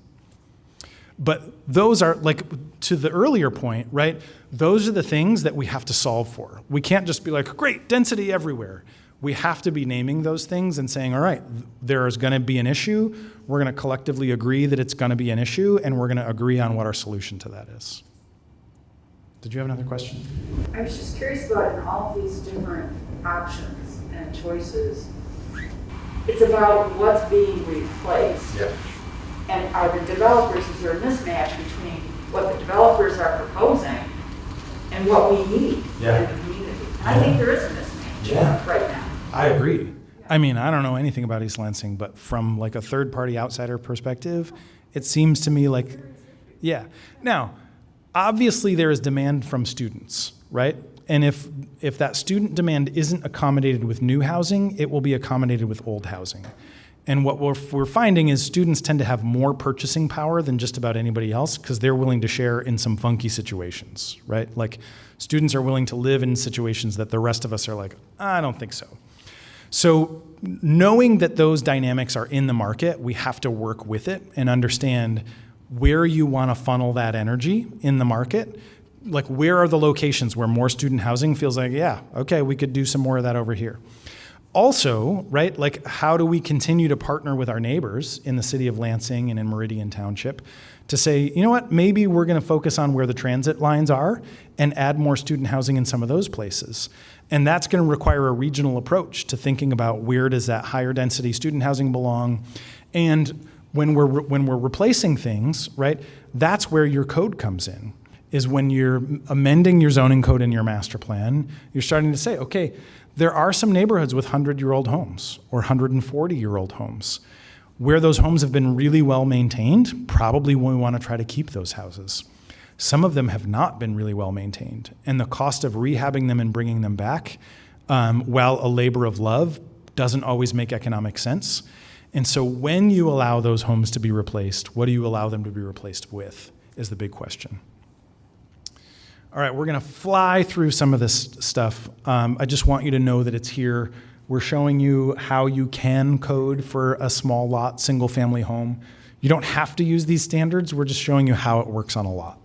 But those are, like, to the earlier point, right? Those are the things that we have to solve for. We can't just be like, great, density everywhere. We have to be naming those things and saying, all right, there is going to be an issue. We're going to collectively agree that it's going to be an issue, and we're going to agree on what our solution to that is. Did you have another question? I was just curious about in all these different options and choices, it's about what's being replaced. Yeah. And are the developers, is there a mismatch between what the developers are proposing and what we need in the community? And I think there is a mismatch right now. I agree. I mean, I don't know anything about East Lansing, but from like a third-party outsider perspective, it seems to me like, yeah. Now, obviously there is demand from students, right? And if that student demand isn't accommodated with new housing, it will be accommodated with old housing. And what we're finding is students tend to have more purchasing power than just about anybody else because they're willing to share in some funky situations, right? Like students are willing to live in situations that the rest of us are like, I don't think so. So knowing that those dynamics are in the market, we have to work with it and understand where you want to funnel that energy in the market. Like where are the locations where more student housing feels like, yeah, okay, we could do some more of that over here. Also, right, like how do we continue to partner with our neighbors in the city of Lansing and in Meridian Township to say, you know what, maybe we're going to focus on where the transit lines are and add more student housing in some of those places. And that's going to require a regional approach to thinking about where does that higher density student housing belong. And when we're replacing things, right, that's where your code comes in, is when you're amending your zoning code in your master plan, you're starting to say, okay, there are some neighborhoods with 100-year-old homes or 140-year-old homes. Where those homes have been really well maintained, probably we want to try to keep those houses. Some of them have not been really well maintained, and the cost of rehabbing them and bringing them back, while a labor of love, doesn't always make economic sense. And so when you allow those homes to be replaced, what do you allow them to be replaced with, is the big question. All right, we're going to fly through some of this stuff. I just want you to know that it's here. We're showing you how you can code for a small lot, single family home. You don't have to use these standards. We're just showing you how it works on a lot.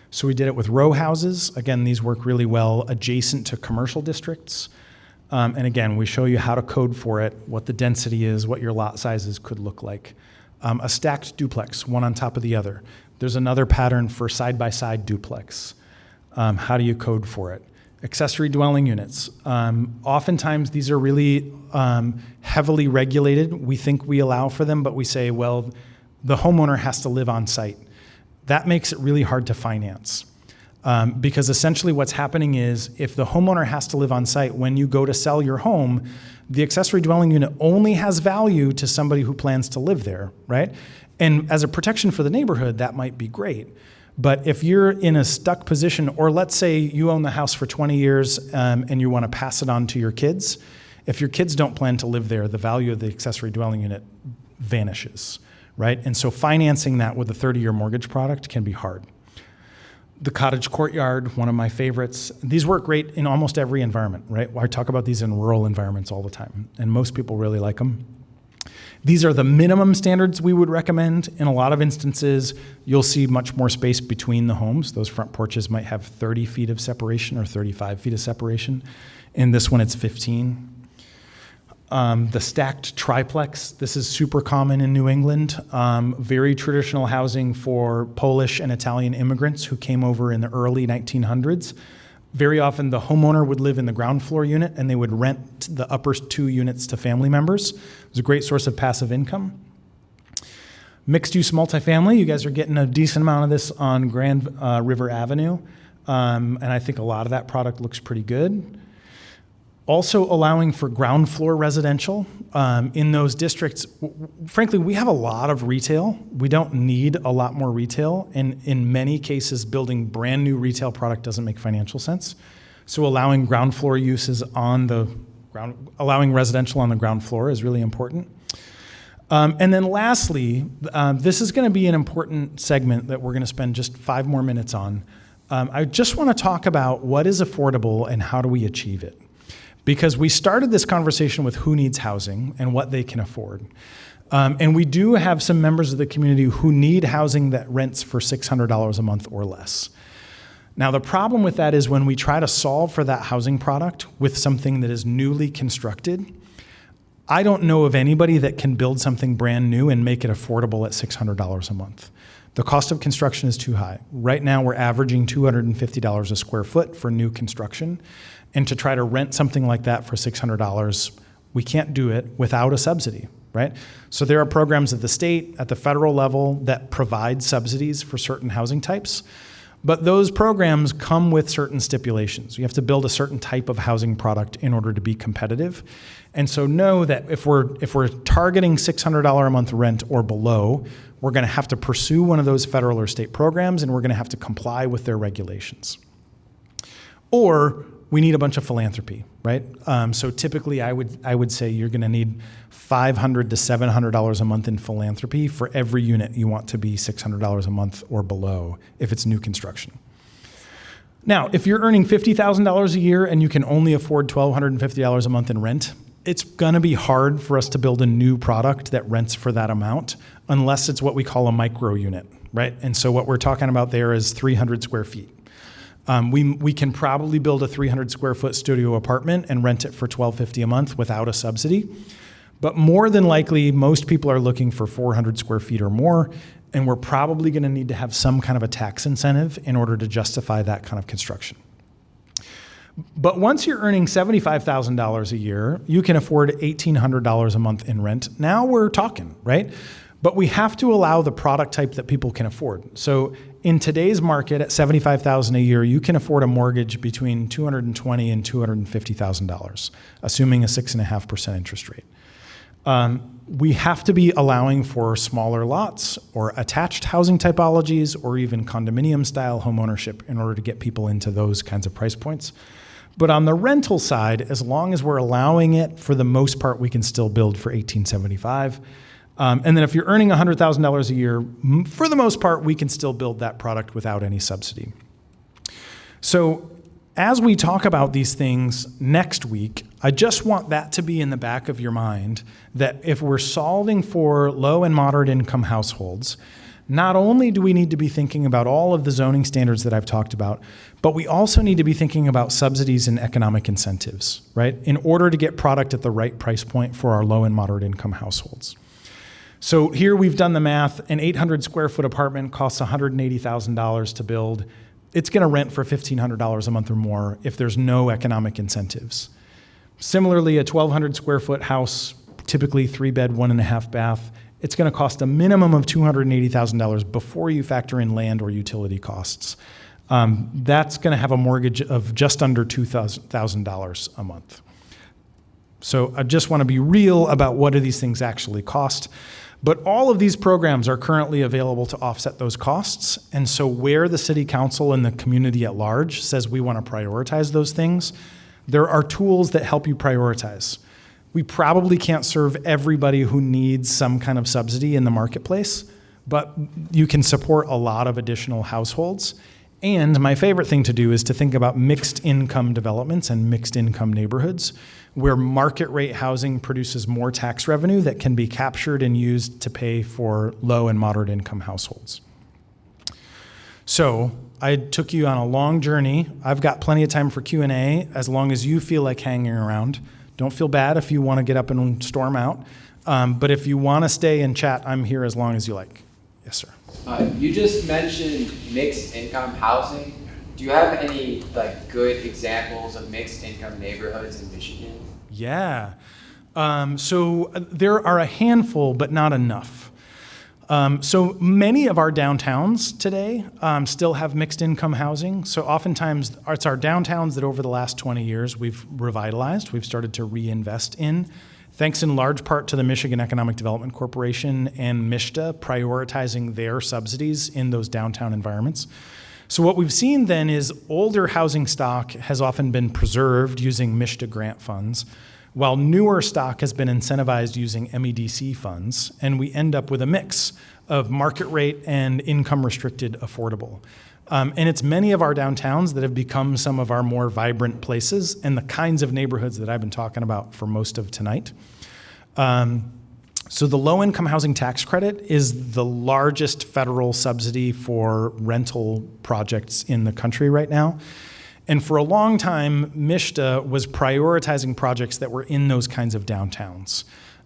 So we did it with row houses. Again, these work really well adjacent to commercial districts. And again, we show you how to code for it, what the density is, what your lot sizes could look like. A stacked duplex, one on top of the other. There's another pattern for side-by-side duplex. How do you code for it? Accessory dwelling units. Oftentimes these are really heavily regulated. We think we allow for them, but we say, well, the homeowner has to live on site. That makes it really hard to finance. Because essentially what's happening is if the homeowner has to live on site, when you go to sell your home, the accessory dwelling unit only has value to somebody who plans to live there, right? And as a protection for the neighborhood, that might be great. But if you're in a stuck position, or let's say you own the house for 20 years and you want to pass it on to your kids, if your kids don't plan to live there, the value of the accessory dwelling unit vanishes, right? And so financing that with a 30-year mortgage product can be hard. The cottage courtyard, one of my favorites. These work great in almost every environment, right? I talk about these in rural environments all the time, and most people really like them. These are the minimum standards we would recommend. In a lot of instances, you'll see much more space between the homes. Those front porches might have 30 feet of separation or 35 feet of separation. In this one, it's 15. The stacked triplex, this is super common in New England. Very traditional housing for Polish and Italian immigrants who came over in the early 1900s. Very often the homeowner would live in the ground floor unit and they would rent the upper 2 units to family members. It was a great source of passive income. Mixed-use multifamily, you guys are getting a decent amount of this on Grand River Avenue. And I think a lot of that product looks pretty good. Also allowing for ground floor residential in those districts. Frankly, we have a lot of retail. We don't need a lot more retail. And in many cases, building brand new retail product doesn't make financial sense. So allowing ground floor uses on the ground, allowing residential on the ground floor is really important. And then lastly, this is going to be an important segment that we're going to spend just 5 more minutes on. I just want to talk about what is affordable and how do we achieve it. Because we started this conversation with who needs housing and what they can afford. And we do have some members of the community who need housing that rents for $600 a month or less. Now, the problem with that is when we try to solve for that housing product with something that is newly constructed, I don't know of anybody that can build something brand new and make it affordable at $600 a month. The cost of construction is too high. Right now, we're averaging $250 a square foot for new construction. And to try to rent something like that for $600, we can't do it without a subsidy, right? So there are programs at the state, at the federal level that provide subsidies for certain housing types. But those programs come with certain stipulations. You have to build a certain type of housing product in order to be competitive. And so know that if we're targeting $600 a month rent or below, we're going to have to pursue one of those federal or state programs, and we're going to have to comply with their regulations. Or we need a bunch of philanthropy, right? So typically I would say you're going to need $500 to $700 a month in philanthropy for every unit you want to be $600 a month or below if it's new construction. Now, if you're earning $50,000 a year and you can only afford $1,250 a month in rent, it's going to be hard for us to build a new product that rents for that amount unless it's what we call a micro unit, right? And so what we're talking about there is 300 square feet. We can probably build a 300 square foot studio apartment and rent it for $1,250 a month without a subsidy. But more than likely, most people are looking for 400 square feet or more, and we're probably going to need to have some kind of a tax incentive in order to justify that kind of construction. But once you're earning $75,000 a year, you can afford $1,800 a month in rent. Now we're talking, right? But we have to allow the product type that people can afford. So in today's market at $75,000 a year, you can afford a mortgage between $220,000 and $250,000, assuming a 6.5% interest rate. We have to be allowing for smaller lots or attached housing typologies or even condominium style homeownership in order to get people into those kinds of price points. But on the rental side, as long as we're allowing it, for the most part, we can still build for $1,875. And then if you're earning $100,000 a year, for the most part, we can still build that product without any subsidy. So as we talk about these things next week, I just want that to be in the back of your mind, that if we're solving for low and moderate income households, not only do we need to be thinking about all of the zoning standards that I've talked about, but we also need to be thinking about subsidies and economic incentives, right? In order to get product at the right price point for our low and moderate income households. So here we've done the math. An 800 square foot apartment costs $180,000 to build. It's going to rent for $1,500 a month or more if there's no economic incentives. Similarly, a 1,200 square foot house, typically 3-bed, 1.5 bath, it's going to cost a minimum of $280,000 before you factor in land or utility costs. That's going to have a mortgage of just under $2,000 a month. So I just want to be real about what do these things actually cost. But all of these programs are currently available to offset those costs. And so where the city council and the community at large says we want to prioritize those things, there are tools that help you prioritize. We probably can't serve everybody who needs some kind of subsidy in the marketplace, but you can support a lot of additional households. And my favorite thing to do is to think about mixed income developments and mixed income neighborhoods where market rate housing produces more tax revenue that can be captured and used to pay for low and moderate income households. So I took you on a long journey. I've got plenty of time for Q&A as long as you feel like hanging around. Don't feel bad if you want to get up and storm out. But if you want to stay and chat, I'm here as long as you like. Yes, sir. You just mentioned mixed income housing. Do you have any good examples of mixed income neighborhoods in Michigan? Yeah. So there are a handful, but not enough. So many of our downtowns today still have mixed income housing. So oftentimes it's our downtowns that over the last 20 years we've revitalized, we've started to reinvest in, thanks in large part to the Michigan Economic Development Corporation and MISTA prioritizing their subsidies in those downtown environments. So what we've seen then is older housing stock has often been preserved using MISTA grant funds, while newer stock has been incentivized using MEDC funds, and we end up with a mix of market rate and income restricted affordable. And it's many of our downtowns that have become some of our more vibrant places and the kinds of neighborhoods that I've been talking about for most of tonight. So the low-income housing tax credit is the largest federal subsidy for rental projects in the country right now. And for a long time, MISTA was prioritizing projects that were in those kinds of downtowns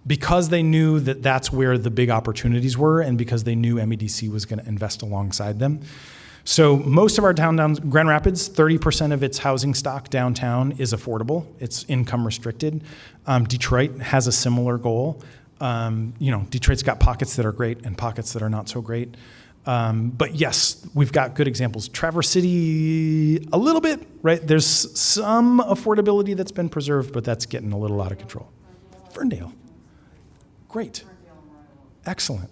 because they knew that that's where the big opportunities were and because they knew MEDC was going to invest alongside them. So most of our downtowns, Grand Rapids, 30% of its housing stock downtown is affordable. It's income restricted. Detroit has a similar goal. Detroit's got pockets that are great and pockets that are not so great. But yes, we've got good examples. Traverse City, a little bit, right? There's some affordability that's been preserved, but that's getting a little out of control. Ferndale, great. Excellent.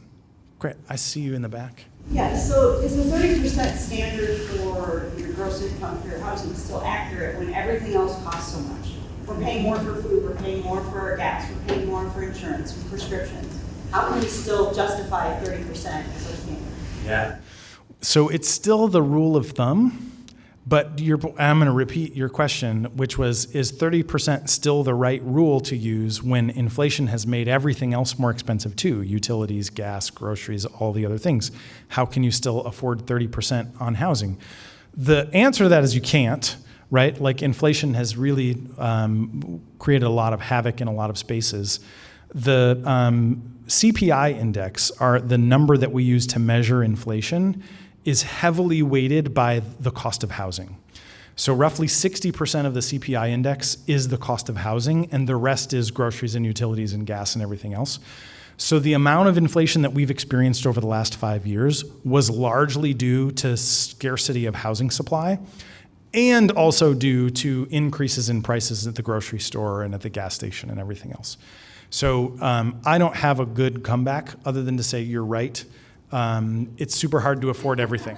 Great. I see you in the back. Yeah, so is the 30% standard for your gross income for your housing still accurate when everything else costs so much? We're paying more for food, we're paying more for our gas, we're paying more for insurance, for prescriptions. How can we still justify 30% as our standard? Yeah. So it's still the rule of thumb, but I'm going to repeat your question, which was, is 30% still the right rule to use when inflation has made everything else more expensive too? Utilities, gas, groceries, all the other things. How can you still afford 30% on housing? The answer to that is you can't, right? Like inflation has really created a lot of havoc in a lot of spaces. The CPI index, are the number that we use to measure inflation, is heavily weighted by the cost of housing. So roughly 60% of the CPI index is the cost of housing, and the rest is groceries and utilities and gas and everything else. So the amount of inflation that we've experienced over the last 5 years was largely due to scarcity of housing supply and also due to increases in prices at the grocery store and at the gas station and everything else. So I don't have a good comeback other than to say you're right. It's super hard to afford everything.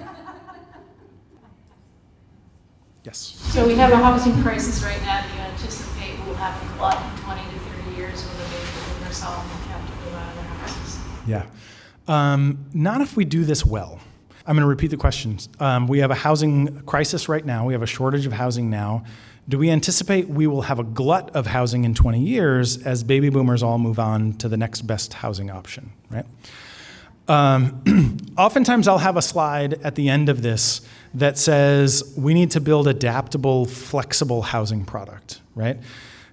Yes. So we have a housing crisis right now. Do you anticipate we'll have a glut in 20 to 30 years when the baby boomers all have to move out of their houses? Yeah. Not if we do this well. I'm going to repeat the questions. We have a housing crisis right now. We have a shortage of housing now. Do we anticipate we will have a glut of housing in 20 years as baby boomers all move on to the next best housing option, right? Oftentimes I'll have a slide at the end of this that says we need to build adaptable, flexible housing product, right?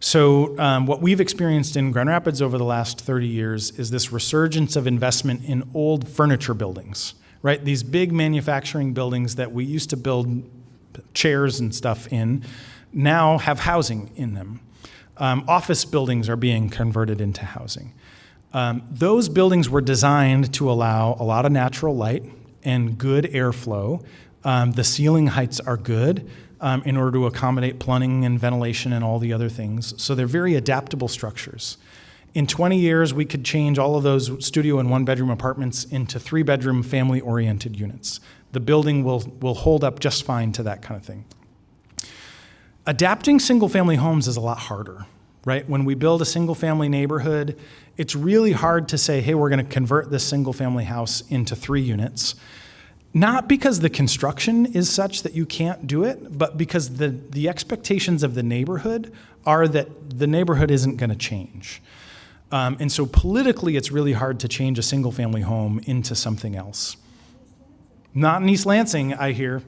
So what we've experienced in Grand Rapids over the last 30 years is this resurgence of investment in old furniture buildings, right? These big manufacturing buildings that we used to build chairs and stuff in now have housing in them. Office buildings are being converted into housing. Those buildings were designed to allow a lot of natural light and good airflow. The ceiling heights are good in order to accommodate plumbing and ventilation and all the other things. So they're very adaptable structures. In 20 years, we could change all of those studio and one-bedroom apartments into 3-bedroom family-oriented units. The building will hold up just fine to that kind of thing. Adapting single-family homes is a lot harder, right? When we build a single-family neighborhood, it's really hard to say, hey, we're going to convert this single-family house into 3 units. Not because the construction is such that you can't do it, but because the expectations of the neighborhood are that the neighborhood isn't going to change. And so politically, it's really hard to change a single-family home into something else. Not in East Lansing, I hear.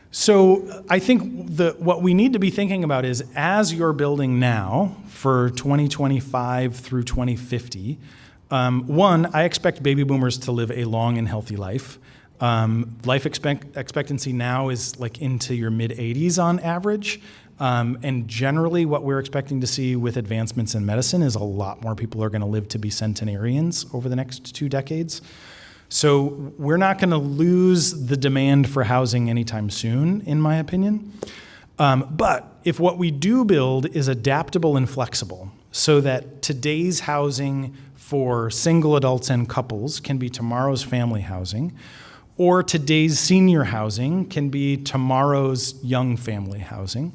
So I think what we need to be thinking about is, as you're building now for 2025 through 2050, one, I expect baby boomers to live a long and healthy life. Life expectancy now is like into your mid-80s on average. And generally what we're expecting to see with advancements in medicine is a lot more people are going to live to be centenarians over the next 2 decades. So we're not going to lose the demand for housing anytime soon, in my opinion. But if what we do build is adaptable and flexible, so that today's housing for single adults and couples can be tomorrow's family housing, or today's senior housing can be tomorrow's young family housing.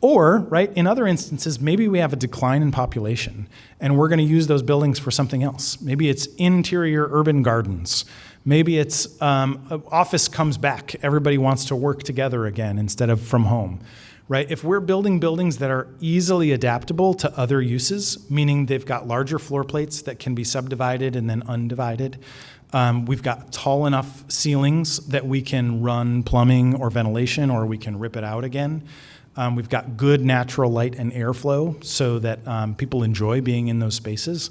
Or, right, in other instances, maybe we have a decline in population and we're going to use those buildings for something else. Maybe it's interior urban gardens. Maybe it's office comes back. Everybody wants to work together again instead of from home, right? If we're building buildings that are easily adaptable to other uses, meaning they've got larger floor plates that can be subdivided and then undivided, we've got tall enough ceilings that we can run plumbing or ventilation, or we can rip it out again. We've got good natural light and airflow so that people enjoy being in those spaces.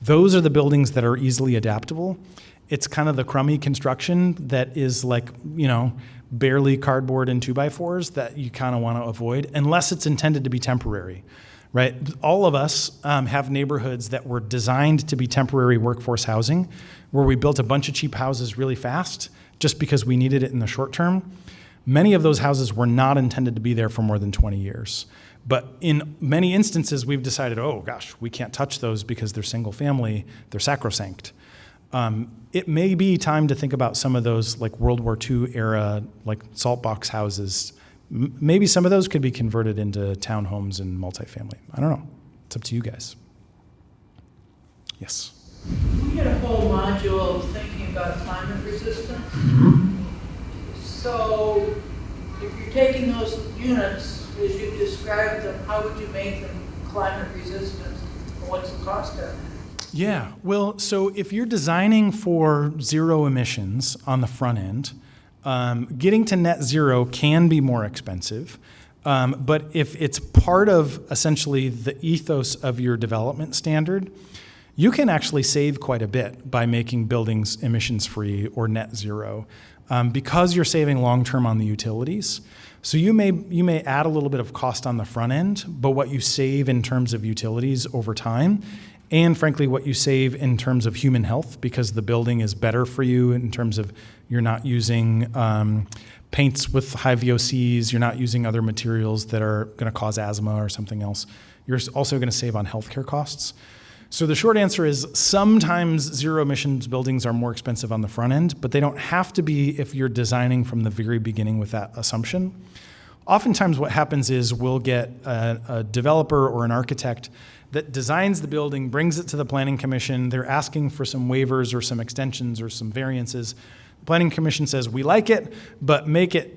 Those are the buildings that are easily adaptable. It's kind of the crummy construction that is like, barely cardboard and 2x4s that you kind of want to avoid, unless it's intended to be temporary, right? All of us have neighborhoods that were designed to be temporary workforce housing, where we built a bunch of cheap houses really fast just because we needed it in the short term. Many of those houses were not intended to be there for more than 20 years. But in many instances, we've decided, oh gosh, we can't touch those because they're single family, they're sacrosanct. It may be time to think about some of those like World War II era, like salt box houses. Maybe some of those could be converted into townhomes and multifamily. I don't know. It's up to you guys. Yes. We had a whole module thinking about climate resistance. So if you're taking those units, as you described them, how would you make them climate resistant? And what's the cost of it? Yeah, well, so if you're designing for zero emissions on the front end, getting to net zero can be more expensive. But if it's part of essentially the ethos of your development standard, you can actually save quite a bit by making buildings emissions-free or net zero. Because you're saving long-term on the utilities. So you may add a little bit of cost on the front end, but what you save in terms of utilities over time, and frankly, what you save in terms of human health, because the building is better for you in terms of you're not using paints with high VOCs, you're not using other materials that are going to cause asthma or something else. You're also going to save on healthcare costs. So the short answer is sometimes zero emissions buildings are more expensive on the front end, but they don't have to be if you're designing from the very beginning with that assumption. Oftentimes what happens is we'll get a developer or an architect that designs the building, brings it to the planning commission. They're asking for some waivers or some extensions or some variances. The planning commission says, we like it, but make it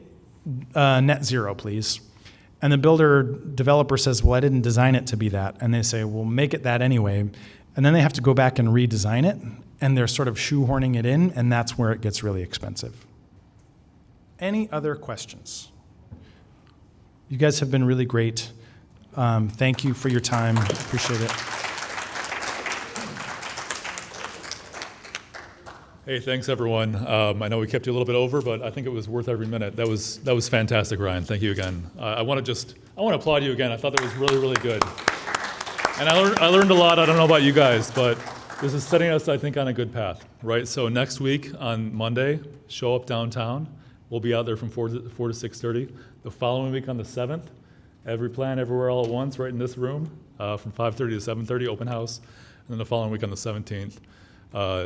net zero, please. And the developer says, well, I didn't design it to be that. And they say, well, make it that anyway. And then they have to go back and redesign it, and they're sort of shoehorning it in, and that's where it gets really expensive. Any other questions? You guys have been really great. Thank you for your time. Appreciate it. Hey, thanks everyone. I know we kept you a little bit over, but I think it was worth every minute. That was fantastic, Ryan. Thank you again. I want to applaud you again. I thought that was really, really good. And I learned a lot. I don't know about you guys, but this is setting us, I think, on a good path, right? So next week on Monday, show up downtown. We'll be out there from 4 to 6:30. The following week on the 7th every plan, everywhere, all at once, right in this room, from 5:30 to 7:30, open house. And then the following week on the 17th,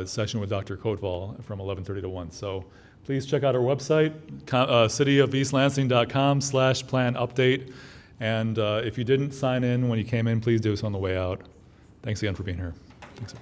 session with Dr. Coatval from 11:30 to 1. So please check out our website, cityofeastlansing.com/plan update. And if you didn't sign in when you came in, please do so on the way out. Thanks again for being here. Thanks.